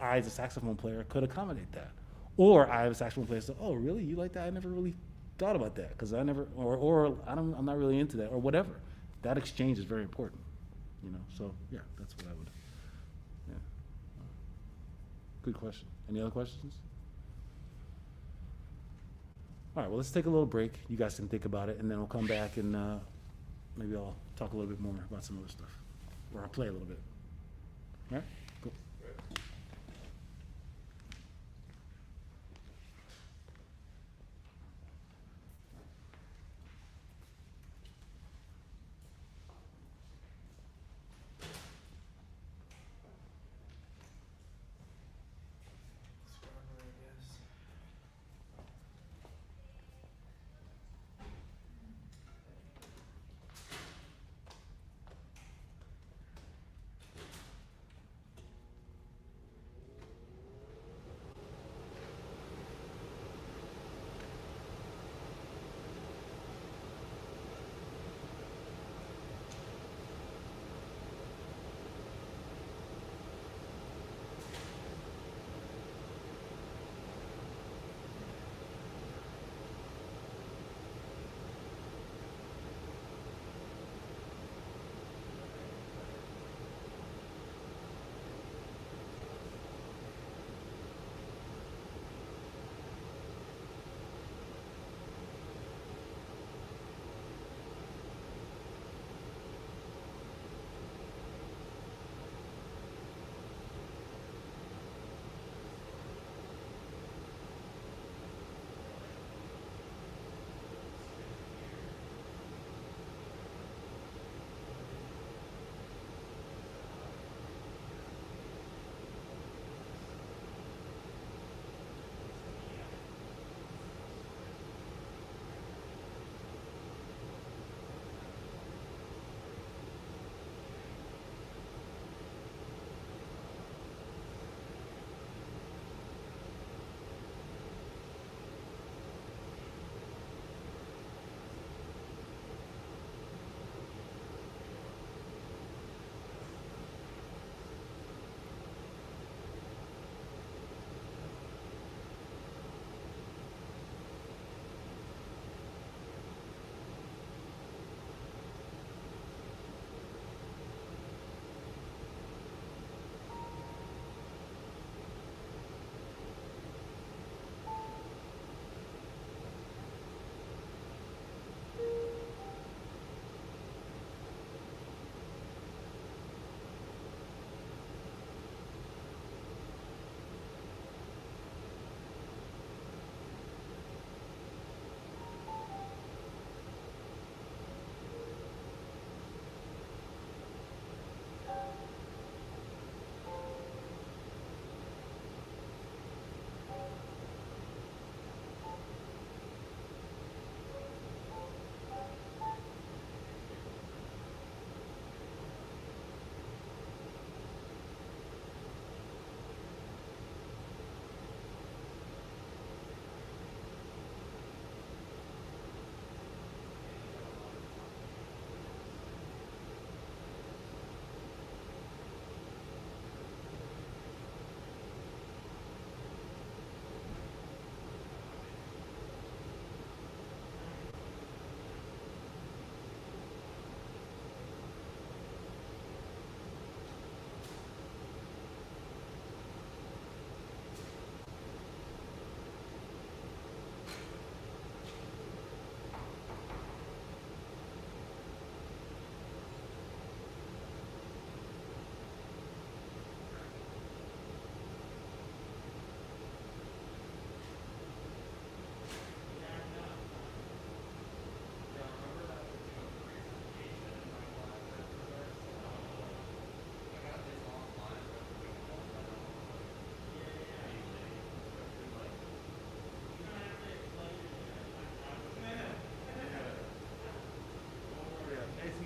I, as a saxophone player, could accommodate that. Or I, as a saxophone player, say, oh, really? You like that? I never really thought about that, because I'm not really into that, or whatever. That exchange is very important. So yeah, that's what I would. Yeah. Good question. Any other questions? All right, well, let's take a little break. You guys can think about it, and then we'll come back and maybe I'll talk a little bit more about some other stuff, or I'll play a little bit. All right? Cool.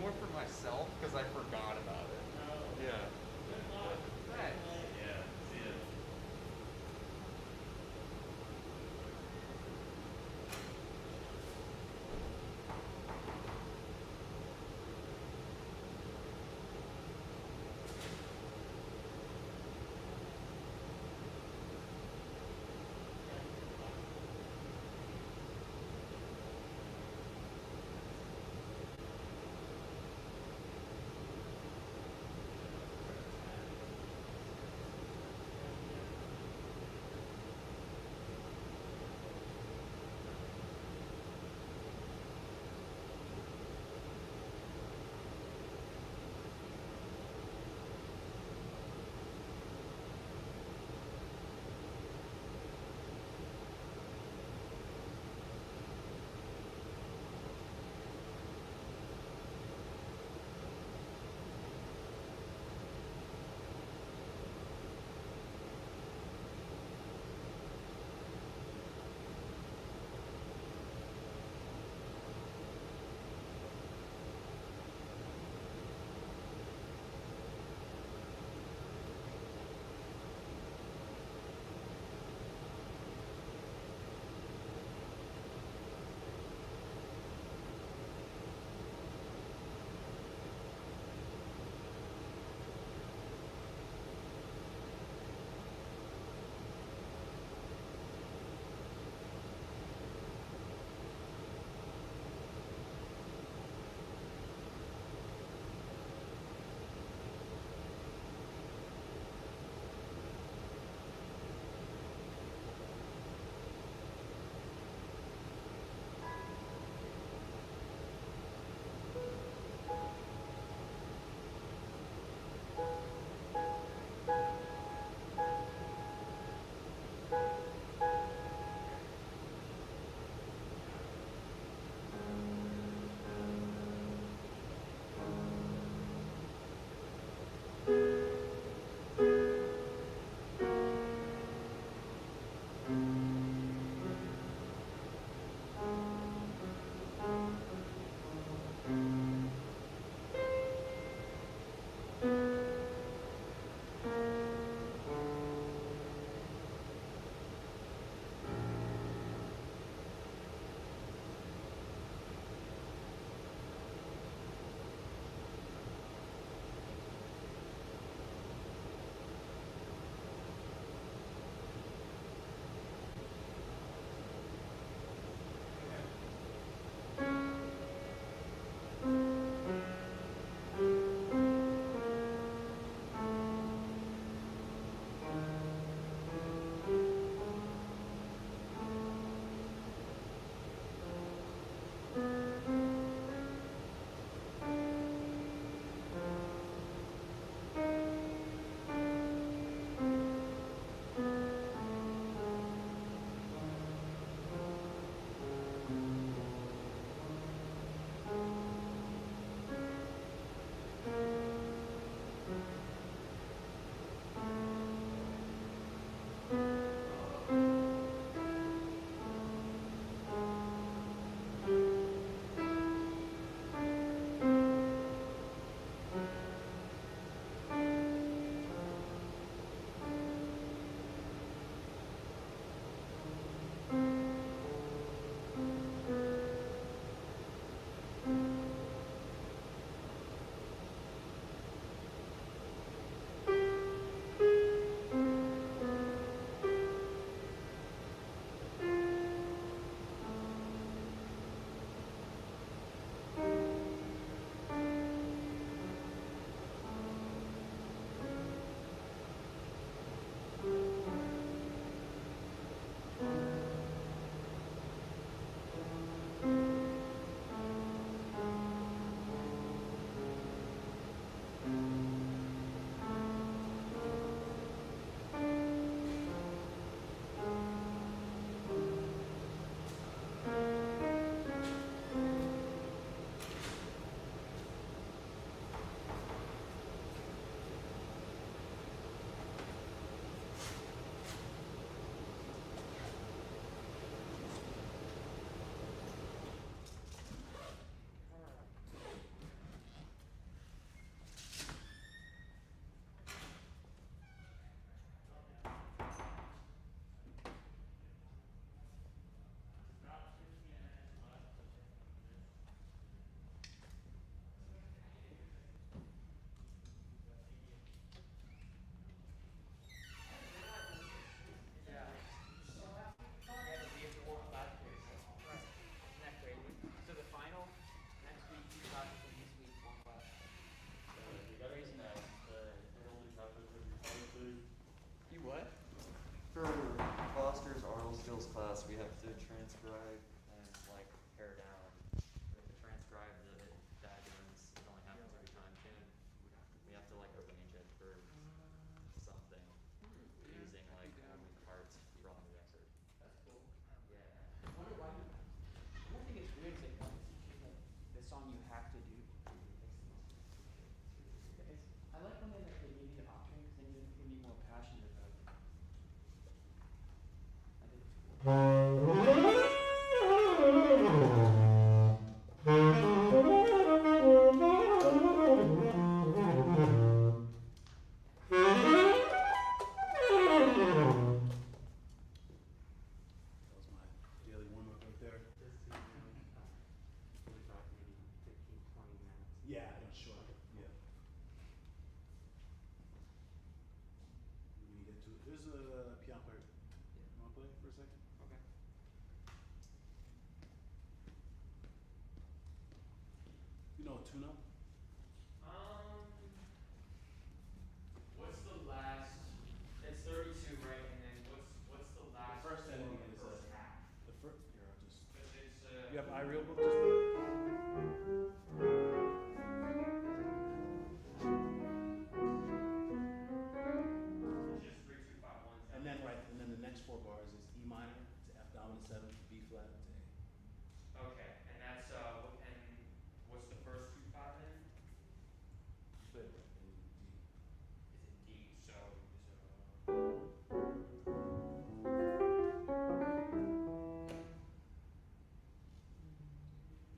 one for myself because I forgot about it. Yeah. Thanks. Yeah, see ya. That was my daily warm-up right there. Just so you know, we talked maybe 15, 20 minutes. Yeah, I'm sure. Yeah. When you get to it, there's a piano player. You wanna play for a second? Okay. You know a tune-up? What's the last? It's 32, right? And then what's the last? first ending is first half. the first. Here, I'll just. Because it's You have iReal book? Just. it's just 3, 2, 5, 1, 7. And then and then the next 4 bars is E minor to F dominant 7 to B flat to A. Okay, and that's and what's the first 2, 5 then? Play it right in D. Is it D? So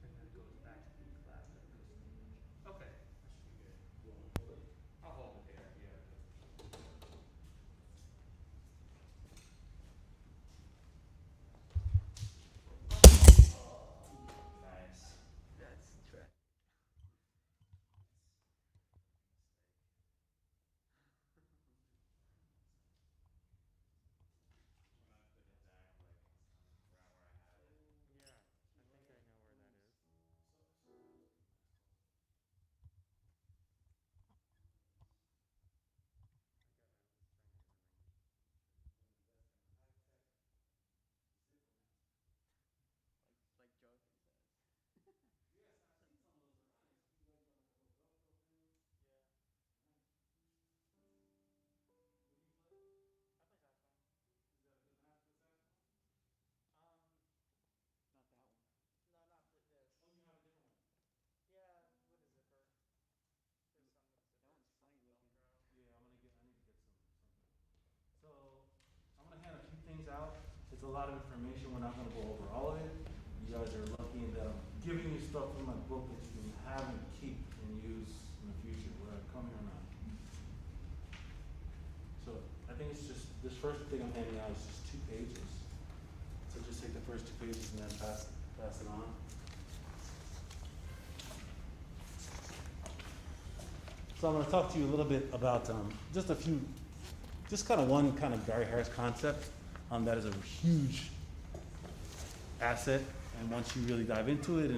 and then it goes back to B flat, then it goes to A major. Okay, that should be good. You wanna hold it? I'll hold it there. Yeah. Nice. That's track. Yeah, I think I know where that is. Like Jonathan says. Yes, I've seen some of those are nice. You guys got like a little Velcro thing. Yeah. Nice. What do you play? I play saxophone. Is that a good match for the saxophone? Um, not that one. No, not this. Oh, you have a different one. Yeah, with a zipper. There's some with zippers. That one's funny looking. Velcro. Yeah, I need to get something. So I'm gonna hand a few things out. It's a lot of information. We're not gonna go over all of it. You guys are lucky in that I'm giving you stuff from my book that you can have and keep and use in the future, whether I come here or not. So I think it's just this first thing I'm handing out is just 2 pages. So just take the first 2 pages and then pass it on. So I'm going to talk to you a little bit about just kind of one kind of Barry Harris concept that is a huge asset. And once you really dive into it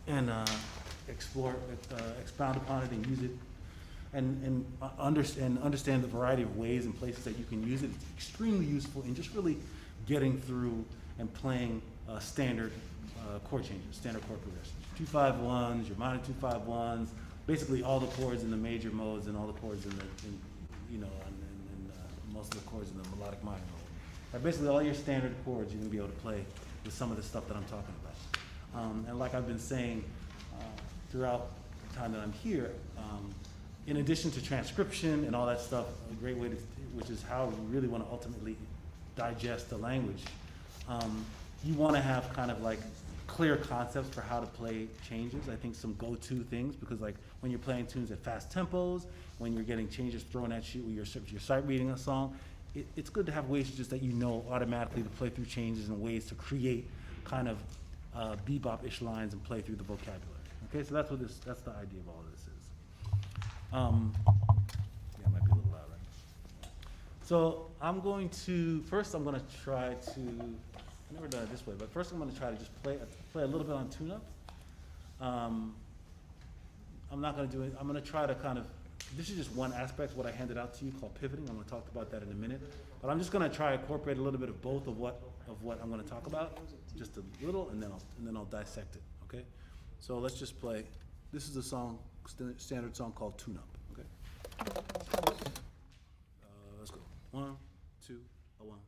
and explore it, expound upon it and use it, and understand the variety of ways and places that you can use it, it's extremely useful in just really getting through and playing standard chord changes, standard chord progressions. 2-5-1s, your minor 2-5-1s, basically all the chords in the major modes and all the chords in most of the chords in the melodic minor mode. Right, basically all your standard chords you're gonna be able to play with some of the stuff that I'm talking about. And like I've been saying throughout the time that I'm here, in addition to transcription and all that stuff, a great way which is how you really want to ultimately digest the language, you want to have kind of like clear concepts for how to play changes. I think some go-to things, because like when you're playing tunes at fast tempos, when you're getting changes thrown at you when you're sight reading a song, it's good to have ways just that you know automatically to play through changes and ways to create kind of bebop-ish lines and play through the vocabulary. Okay, so that's the idea of all of this is. Yeah, it might be a little loud, right? So I'm going to try to, I've never done it this way, but first I'm going to try to just play a little bit on tune-up. I'm not going to do it, I'm going to try to kind of, this is just one aspect, what I handed out to you called pivoting. I'm going to talk about that in a minute. But I'm just going to try to incorporate a little bit of both of what I'm going to talk about, just a little, and then I'll dissect it, okay? So let's just play, this is a song, standard song called Tune Up, okay? Let's go. 1, 2, 1.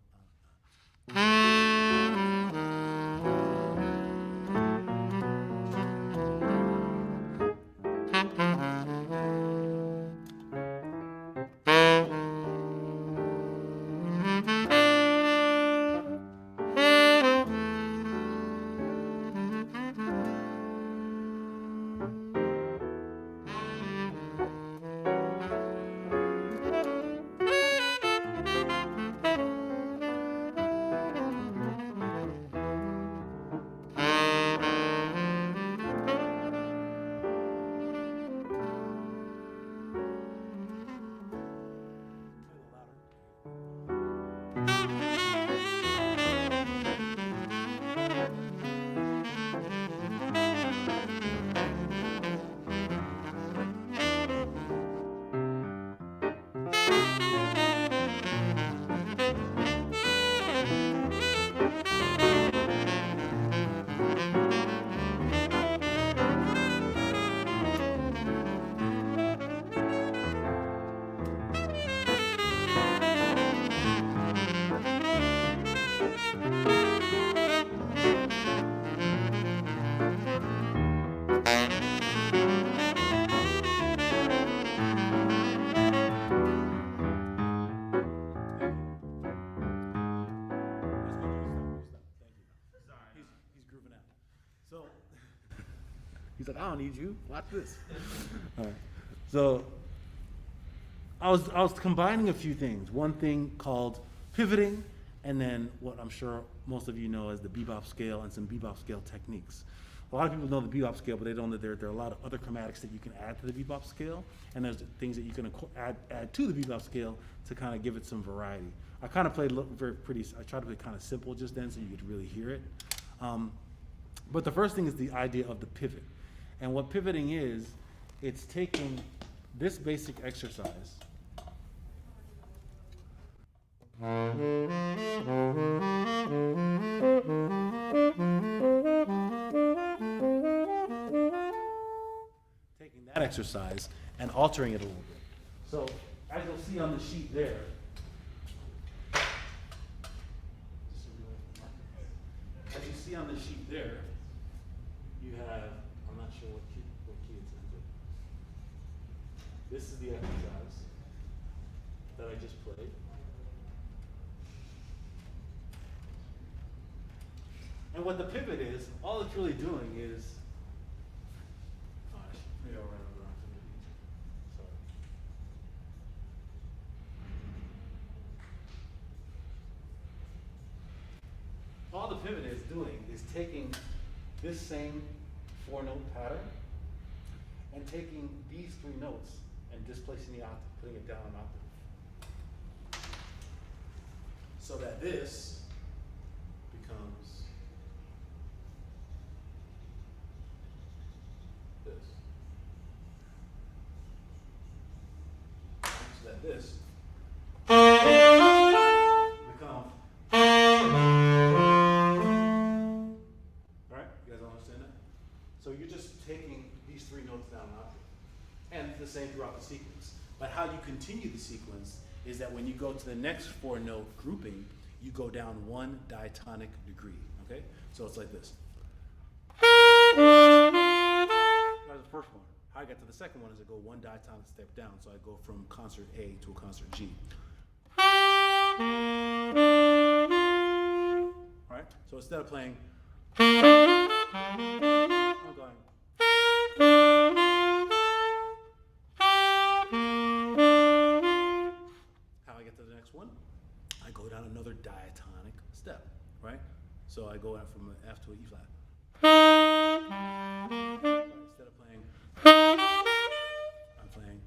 I don't need you. Watch this. All right. So I was combining a few things. One thing called pivoting, and then what I'm sure most of you know as the bebop scale and some bebop scale techniques. A lot of people know the bebop scale, but they don't know there are a lot of other chromatics that you can add to the bebop scale, and there's things that you can add to the bebop scale to kind of give it some variety. I kind of played I tried to play kind of simple just then so you could really hear it. But the first thing is the idea of the pivot. And what pivoting is, it's taking this basic exercise taking that exercise and altering it a little bit. So as you'll see on the sheet there, as you see on the sheet there, you have, I'm not sure what key it's in, but this is the exercise that I just played. And what the pivot is, all it's really doing is, maybe I'll write it around for the sorry. All the pivot is doing is taking this same 4-note pattern and taking these 3 notes and displacing the octave, putting it down an octave. So that this becomes this. So that this becomes. Alright, you guys all understand that? So you're just taking these 3 notes down an octave. And the same throughout the sequence. But how you continue the sequence is that when you go to the next 4-note grouping, you go down 1 diatonic degree. Okay? So it's like this. That was the first one. How I got to the second one is I go 1 diatonic step down. So I go from concert A to a concert G. Alright? So instead of playing, I'm going. How I get to the next one? I go down another diatonic step, right? So I go out from an F to an E flat. Instead of playing, I'm playing.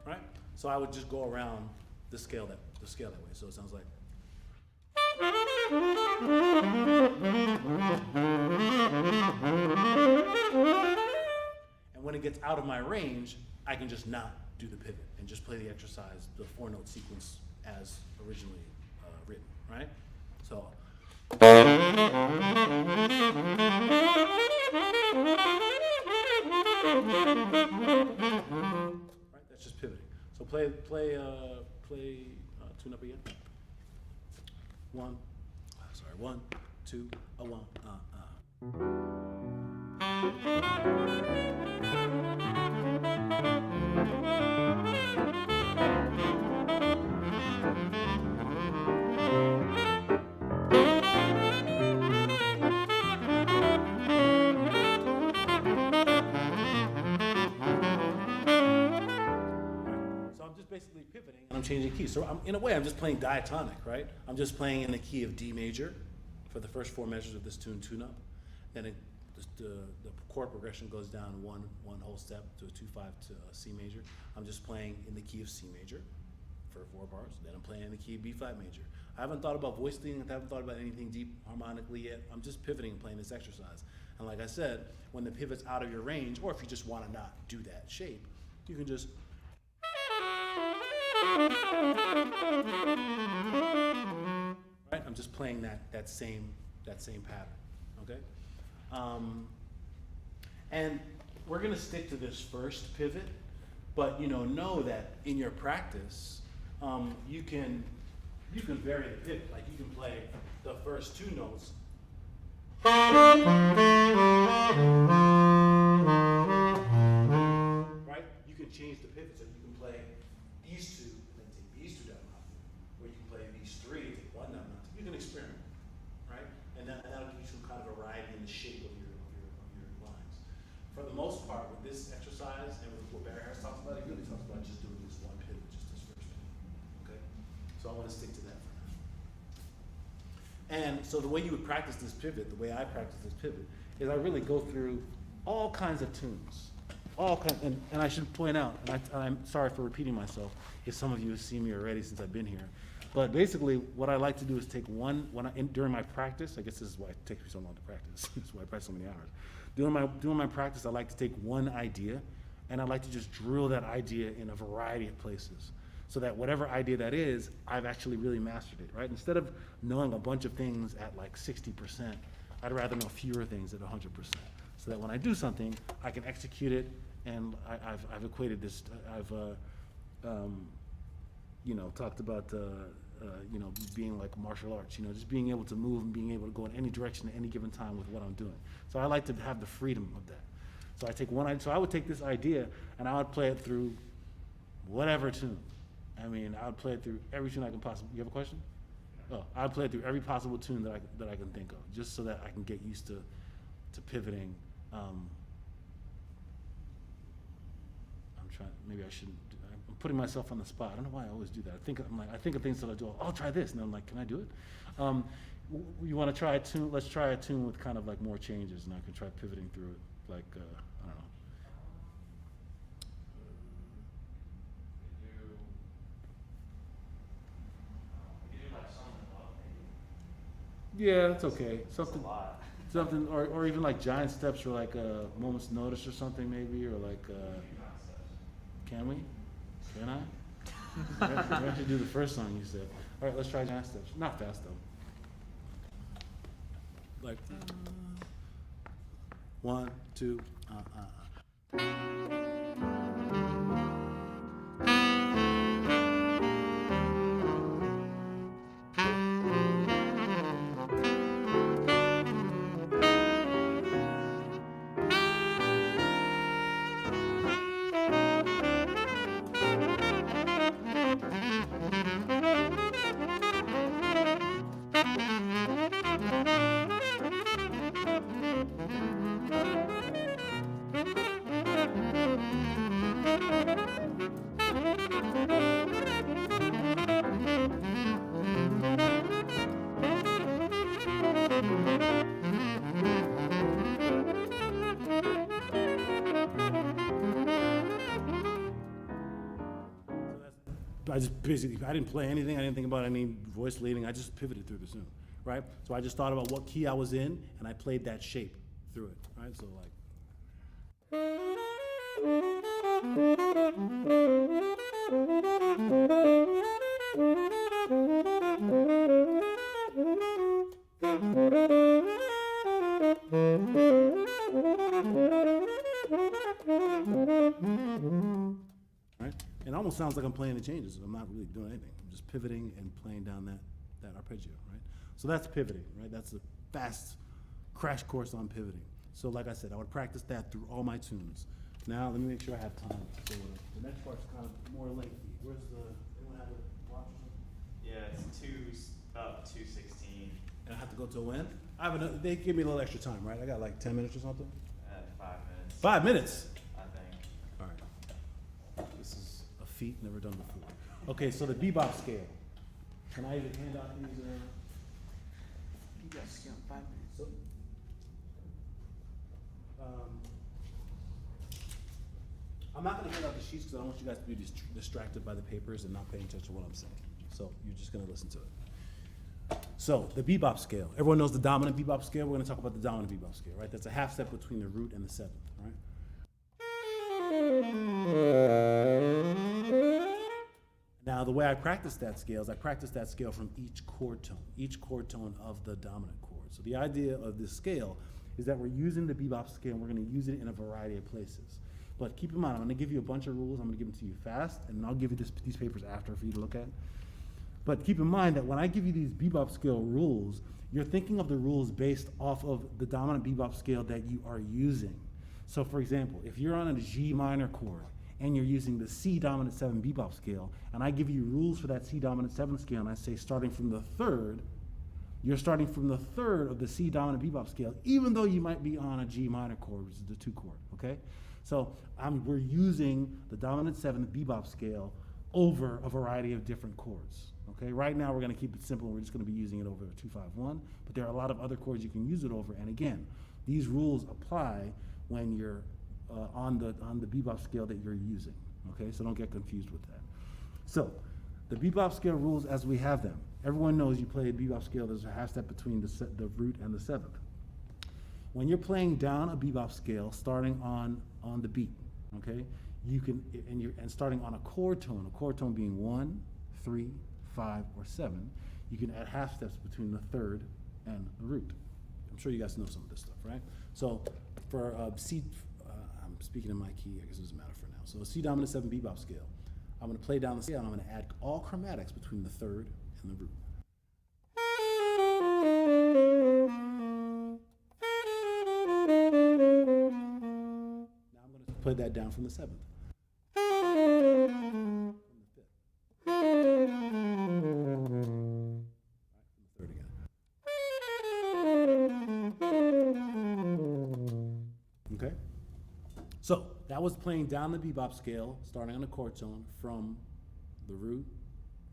Right? So I would just go around the scale that way. So it sounds like. And when it gets out of my range, I can just not do the pivot and just play the exercise, the 4-note sequence as originally written, right? So. Right, that's just pivoting. So play tune up again. 1, 2, a 1, basically pivoting and I'm changing keys. So in a way, I'm just playing diatonic, right? I'm just playing in the key of D major for the first 4 measures of this tune-up. Then the chord progression goes down one whole step to a 2-5 to a C major. I'm just playing in the key of C major for 4 bars. Then I'm playing in the key of B flat major. I haven't thought about voice leading. I haven't thought about anything deep harmonically yet. I'm just pivoting and playing this exercise. And like I said, when the pivot's out of your range, or if you just want to not do that shape, you can just. Right? I'm just playing that same pattern. Okay? And we're gonna stick to this first pivot, but know that in your practice, you can vary the pivot. Like you can play the first 2 notes. Right? You can change the pivot, so you can play these 2 and then take these 2 down an octave, or you can play these 3 and take 1 down an octave. You can experiment, right? And that'll give you some kind of variety in the shape of your most part, with this exercise and with what Barry Harris talks about, he really talks about just doing this one pivot, just this first pivot. Okay? So I want to stick to that for now. And so the way you would practice this pivot, the way I practice this pivot, is I really go through all kinds of tunes. And I should point out, and I'm sorry for repeating myself, if some of you have seen me already since I've been here. But basically, what I like to do is take during my practice, I guess this is why it takes me so long to practice. This is why I practice so many hours. During my practice, I like to take one idea, and I like to just drill that idea in a variety of places, so that whatever idea that is, I've actually really mastered it, right? Instead of knowing a bunch of things at like 60%, I'd rather know fewer things at 100%, so that when I do something, I can execute it, and I've equated this, talked about, being like martial arts, just being able to move and being able to go in any direction at any given time with what I'm doing. So I like to have the freedom of that. So I would take this idea and I would play it through whatever tune. I would play it through every tune I can possibly. You have a question? Oh, I'd play it through every possible tune that I can think of, just so that I can get used to pivoting. Maybe I shouldn't. I'm putting myself on the spot. I don't know why I always do that. I think of things that I do. I'll try this, and I'm like, can I do it? You want to try a tune? Let's try a tune with kind of like more changes, and I can try pivoting through it. Like I don't know. Yeah, that's okay. Something, or even like giant steps, or like a moment's notice, or something maybe, or like. Can we? Can I? We have to do the first song you said. All right, let's try giant steps. Not fast though. Like 1, 2. I didn't play anything. I didn't think about any voice leading. I just pivoted through the tune, right? So I just thought about what key I was in, and I played that shape through it, right? So like. Right? It almost sounds like I'm playing the changes. I'm not really doing anything. I'm just pivoting and playing down that arpeggio, right? So that's pivoting, right? That's a fast crash course on pivoting. So like I said, I would practice that through all my tunes. Now, let me make sure I have time. So the next part's kind of more lengthy. Anyone have a watch or something? Yeah, it's about 2:16. And I have to go till when? They give me a little extra time, right? I got like 10 minutes or something? 5 minutes. 5 minutes? I think. All right. This is a feat never done before. Okay, so the bebop scale. Can I even hand out these? Yes, 5 minutes. So, I'm not going to hand out the sheets because I don't want you guys to be distracted by the papers and not paying attention to what I'm saying. So you're just going to listen to it. So the bebop scale. Everyone knows the dominant bebop scale. We're going to talk about the dominant bebop scale, right? That's a half step between the root and the seventh, right? Now, the way I practice that scale is I practice that scale from each chord tone of the dominant chord. So the idea of this scale is that we're using the bebop scale and we're going to use it in a variety of places. But keep in mind, I'm going to give you a bunch of rules. I'm going to give them to you fast, and then I'll give you these papers after for you to look at. But keep in mind that when I give you these bebop scale rules, you're thinking of the rules based off of the dominant bebop scale that you are using. So for example, if you're on a G minor chord and you're using the C dominant 7 bebop scale, and I give you rules for that C dominant 7 scale, and I say starting from the third, you're starting from the third of the C dominant bebop scale, even though you might be on a G minor chord, which is the 2 chord, okay? So we're using the dominant 7th bebop scale over a variety of different chords, okay? Right now we're gonna keep it simple, we're just gonna be using it over a 2-5-1, but there are a lot of other chords you can use it over, and again, these rules apply when you're on the bebop scale that you're using, okay? So don't get confused with that. So, the bebop scale rules as we have them. Everyone knows you play a bebop scale, there's a half step between the root and the 7th. When you're playing down a bebop scale, starting on the beat, okay, you can, and starting on a chord tone being 1, 3, 5, or 7, you can add half steps between the third and the root. I'm sure you guys know some of this stuff, right? So for C, I'm speaking in my key, I guess it doesn't matter for now. So a C dominant 7 bebop scale, I'm gonna play down the scale and I'm gonna add all chromatics between the third and the root. Now I'm gonna play that down from the 7th. From the 5th. Right, from the 3rd again. Okay? So that was playing down the bebop scale, starting on a chord tone from the root,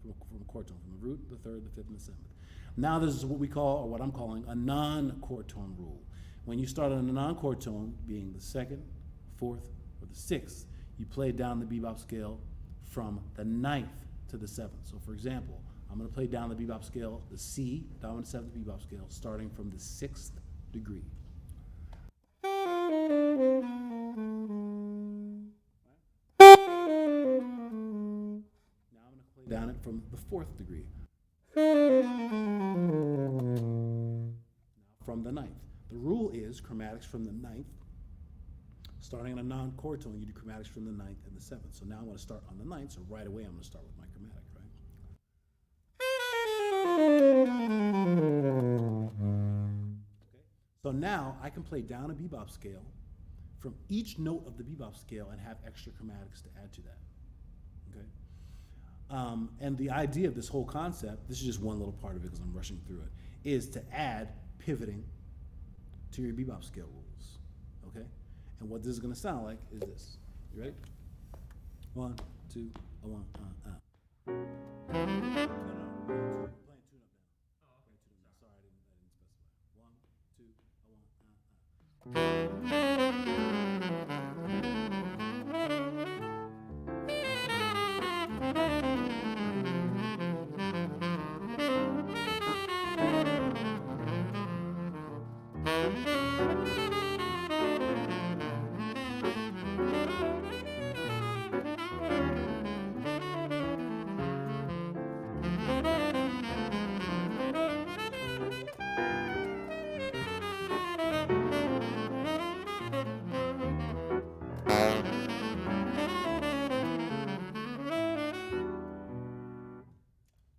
from a chord tone, from the root, the 3rd, the 5th, and the 7th. Now this is what we call, or what I'm calling, a non-chord tone rule. When you start on a non-chord tone, being the 2nd, 4th, or the 6th, you play down the bebop scale from the 9th to the 7th. So for example, I'm gonna play down the bebop scale, the C, dominant 7th bebop scale, starting from the 6th degree. Now I'm going to play down it from the 4th degree. Now from the 9th. The rule is chromatics from the 9th. Starting on a non-chord tone, you do chromatics from the 9th and the 7th. So now I'm going to start on the 9th, so right away I'm going to start with my chromatic, right? Okay. So now I can play down a bebop scale from each note of the bebop scale and have extra chromatics to add to that, okay? And the idea of this whole concept, this is just one little part of it because I'm rushing through it, is to add pivoting to your bebop scale rules, okay? And what this is gonna sound like is this. You ready? 1, 2, 1, No, we're playing 2 note down. Playing 2 note down. Sorry, I didn't specify. 1, 2,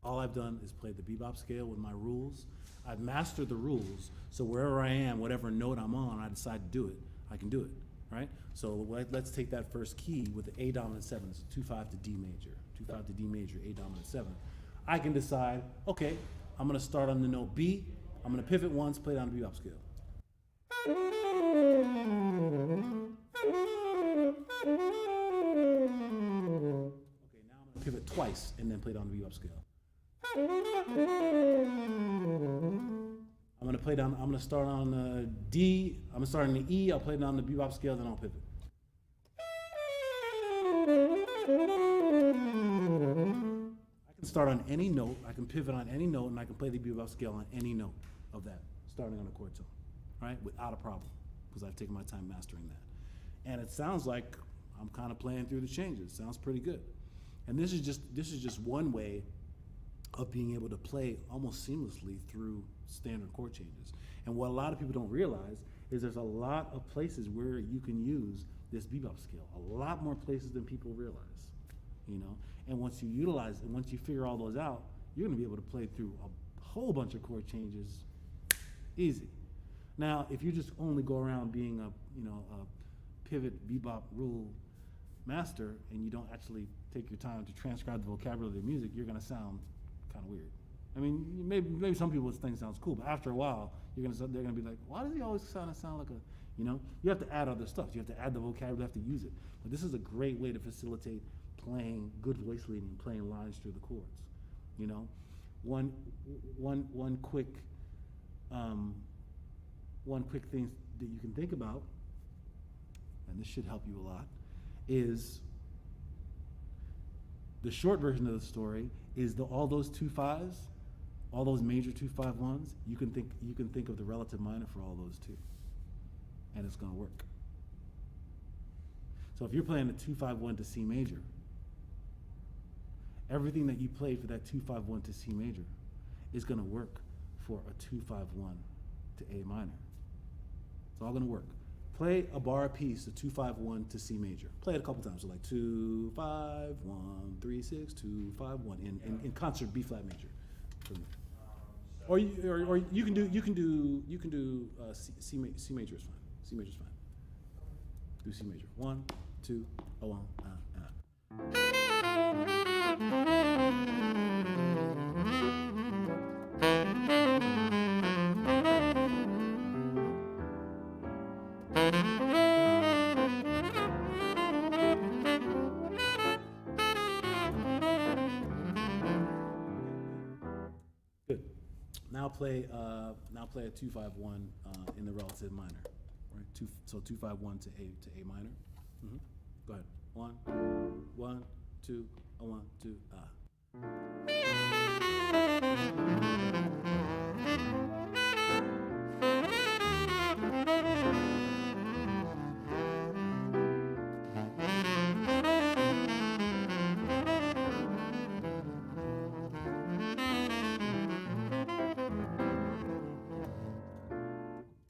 All I've done is play the bebop scale with my rules. I've mastered the rules, so wherever I am, whatever note I'm on, I decide to do it, I can do it, right? So let's take that first key with the A dominant 7, it's 2-5 to D major, 2-5 to D major, A dominant 7. I can decide, okay, I'm gonna start on the note B, I'm gonna pivot once, play down the bebop scale. Okay, now I'm gonna pivot twice and then play down the bebop scale. I'm gonna start on D, I'm gonna start on the E, I'll play down the bebop scale, then I'll pivot. I can start on any note, I can pivot on any note, and I can play the bebop scale on any note of that, starting on a chord tone, right? Without a problem, because I've taken my time mastering that. And it sounds like I'm kind of playing through the changes. It sounds pretty good. And this is just one way of being able to play almost seamlessly through standard chord changes. And what a lot of people don't realize is there's a lot of places where you can use this bebop scale, a lot more places than people realize, you know? And once you utilize it, once you figure all those out, you're gonna be able to play through a whole bunch of chord changes easy. Now, if you just only go around being a pivot bebop rule master and you don't actually take your time to transcribe the vocabulary of the music, you're gonna sound kind of weird, I mean, maybe some people think sounds cool, but after a while, they're gonna be like, why does he always sound like a, you know? You have to add other stuff. You have to add the vocabulary, you have to use it. But this is a great way to facilitate playing good voice leading, playing lines through the chords. You know, one quick thing that you can think about, and this should help you a lot, is the short version of the story is all those 2/5s, all those major 2/5-1s. You can think of the relative minor for all those too, and it's going to work. So if you're playing a 2/5-1 to C major, everything that you played for that 2/5-1 to C major is going to work for a 2/5-1 to A minor. It's all going to work. Play a bar piece, a 2/5-1 to C major. Play it a couple times, so like 2/5-1, 3/6, 2/5-1 in concert B flat major. Or you can do C major is fine. C major is fine. Do C major. 1, 2, 1. Good. Now play a 2/5-1 in the relative minor, right? So 2/5-1 to A minor. Mm-hmm. Go ahead. 1, 1, 2, 1, 2,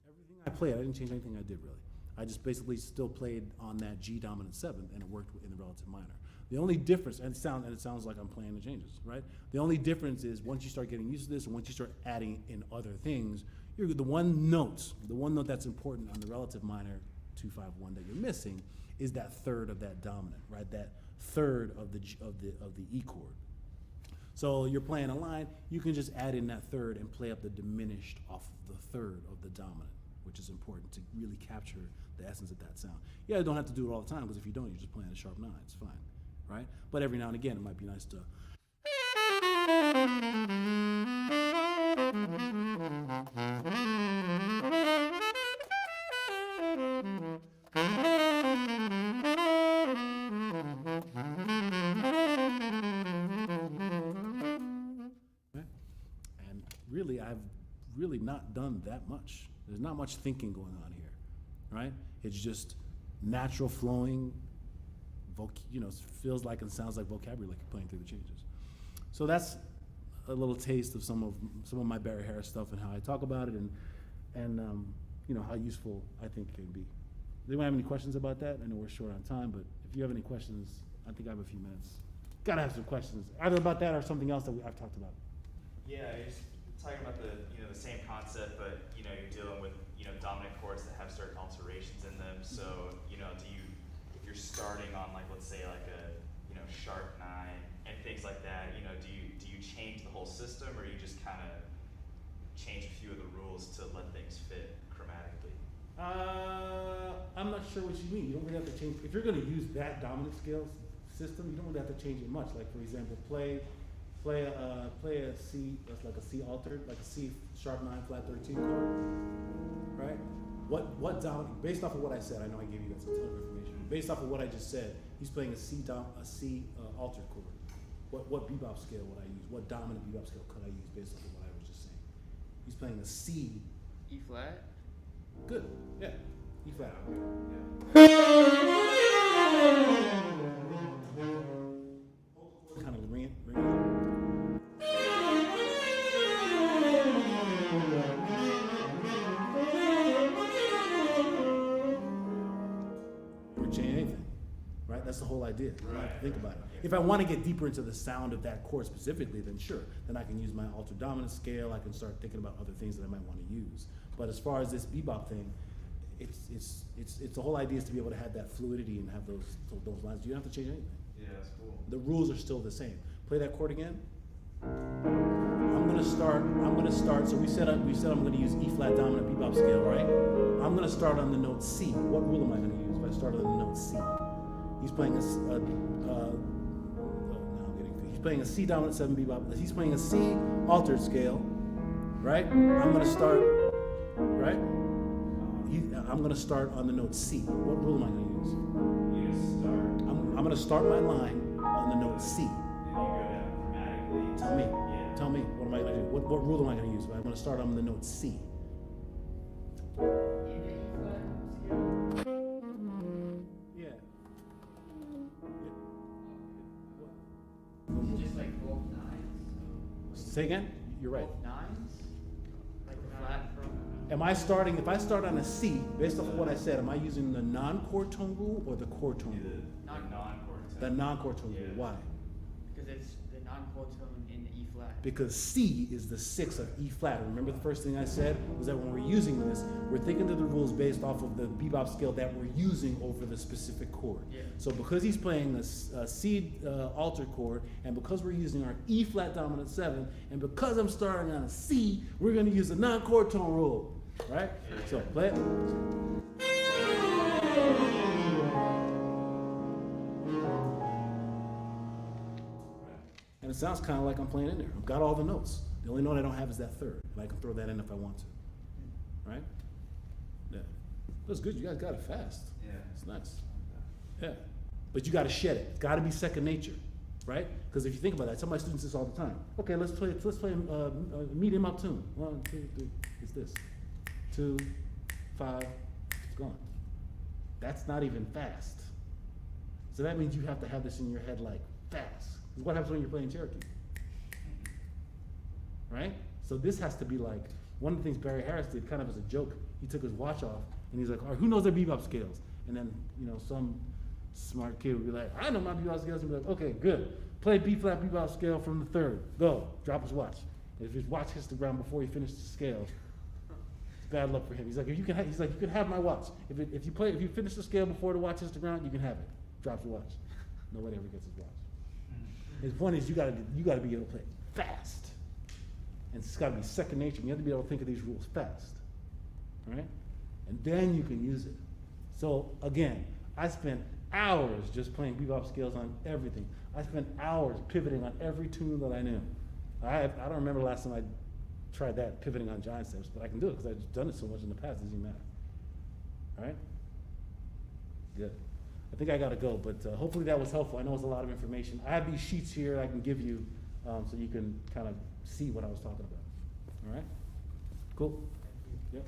Everything I played, I didn't change anything I did really. I just basically still played on that G dominant 7th, and it worked in the relative minor. The only difference, and it sounds like I'm playing the changes, right? The only difference is once you start getting used to this, and once you start adding in other things, the one note that's important on the relative minor 2/5-1 that you're missing is that third of that dominant, right? That third of the E chord. So you're playing a line, you can just add in that third and play up the diminished off of the third of the dominant, which is important to really capture the essence of that sound. Yeah, you don't have to do it all the time, because if you don't, you're just playing a sharp 9, it's fine, right? But every now and again, it might be nice to and really, I've really not done that much. There's not much thinking going on here, right? It's just natural flowing, feels like and sounds like vocabulary, like you're playing through the changes. So that's a little taste of some of my Barry Harris stuff and how I talk about it, and how useful I think it can be. Does anyone have any questions about that? I know we're short on time, but if you have any questions, I think I have a few minutes. Gotta have some questions, either about that or something else that I've talked about. Yeah, you're just talking about the same concept, but you're dealing with dominant chords that have certain alterations in them. So if you're starting on let's say a sharp 9 and things like that, do you change the whole system, or you just kind of change a few of the rules to let things fit chromatically? I'm not sure what you mean. You don't really have to change. If you're going to use that dominant scale system, you don't really have to change it much. Like for example, play a C, that's like a C altered, like a C sharp 9 flat 13 chord, right? What dominant? Based off of what I said, I know I gave you guys a ton of information. Based off of what I just said, he's playing a C altered chord. What bebop scale would I use? What dominant bebop scale could I use based off of what I was just saying? He's playing a C. E flat? Good. Yeah. E flat. Kind of ring it. Or change anything, right? That's the whole idea. You don't have to think about it. If I want to get deeper into the sound of that chord specifically, then sure. Then I can use my altered dominant scale. I can start thinking about other things that I might want to use. But as far as this bebop thing, it's the whole idea is to be able to have that fluidity and have those lines. You don't have to change anything. Yeah, that's cool. The rules are still the same. Play that chord again. I'm start, so we said I'm gonna use E flat dominant bebop scale, right? I'm gonna start on the note C. What rule am I gonna use if I start on the note C? He's playing he's playing a C dominant 7 bebop. He's playing a C altered scale, right? I'm gonna start, right? I'm gonna start on the note C. What rule am I gonna use? You just start, I'm gonna start my line on the note C. then you go down chromatically. Tell me. Yeah. Tell me, what am I gonna do? What rule am I gonna use? I'm gonna start on the note C. Yeah. Is it just like both nines? Say again? You're right. Both nines? Like flat from. Am I starting, if I start on a C, based off of what I said, am I using the non-chord tone rule or the chord tone Do rule? the non-chord tone. The non-chord tone rule, Yeah. why? Because it's the non-chord tone in the E flat. Because C is the 6th of E flat. Remember the first thing I said was that when we're using this, we're thinking of the rules based off of the bebop scale that we're using over the specific chord. Yeah. So because he's playing a C altered chord, and because we're using our E flat dominant 7, and because I'm starting on a C, we're going to use the non-chord tone rule, right? So play it. And it sounds kind of like I'm playing in there. I've got all the notes. The only note I don't have is that third, and I can throw that in if I want to. Right? Yeah. That's good. You guys got it fast. Yeah. It's nice. Yeah. But you got to shed it. It's got to be second nature, right? Because if you think about that, some of my students do this all the time. Okay, let's play a medium up tune. 1, 2, 3. It's this. 2, 5. It's gone. That's not even fast. So that means you have to have this in your head like fast. Because what happens when you're playing Cherokee? Right? So this has to be like, one of the things Barry Harris did kind of as a joke, he took his watch off and he's like, all right, who knows their bebop scales? And then, some smart kid would be like, I know my bebop scales. And be like, okay, good. Play B flat bebop scale from the 3rd. Go. Drop his watch. If his watch hits the ground before he finished the scale, it's bad luck for him. He's like, you can have my watch. If you finish the scale before the watch hits the ground, you can have it. Drops the watch. Nobody ever gets his watch. His point is you gotta be able to play fast. And it's gotta be second nature. You have to be able to think of these rules fast. Right? And then you can use it. So again, I spent hours just playing bebop scales on everything. I spent hours pivoting on every tune that I knew. I don't remember the last time I tried that, pivoting on giant steps, but I can do it because I've done it so much in the past, it doesn't even matter. All right? Good. I think I gotta go, but hopefully that was helpful. I know it's a lot of information. I have these sheets here I can give you so you can kind of see what I was talking about. All right? Cool? Yep.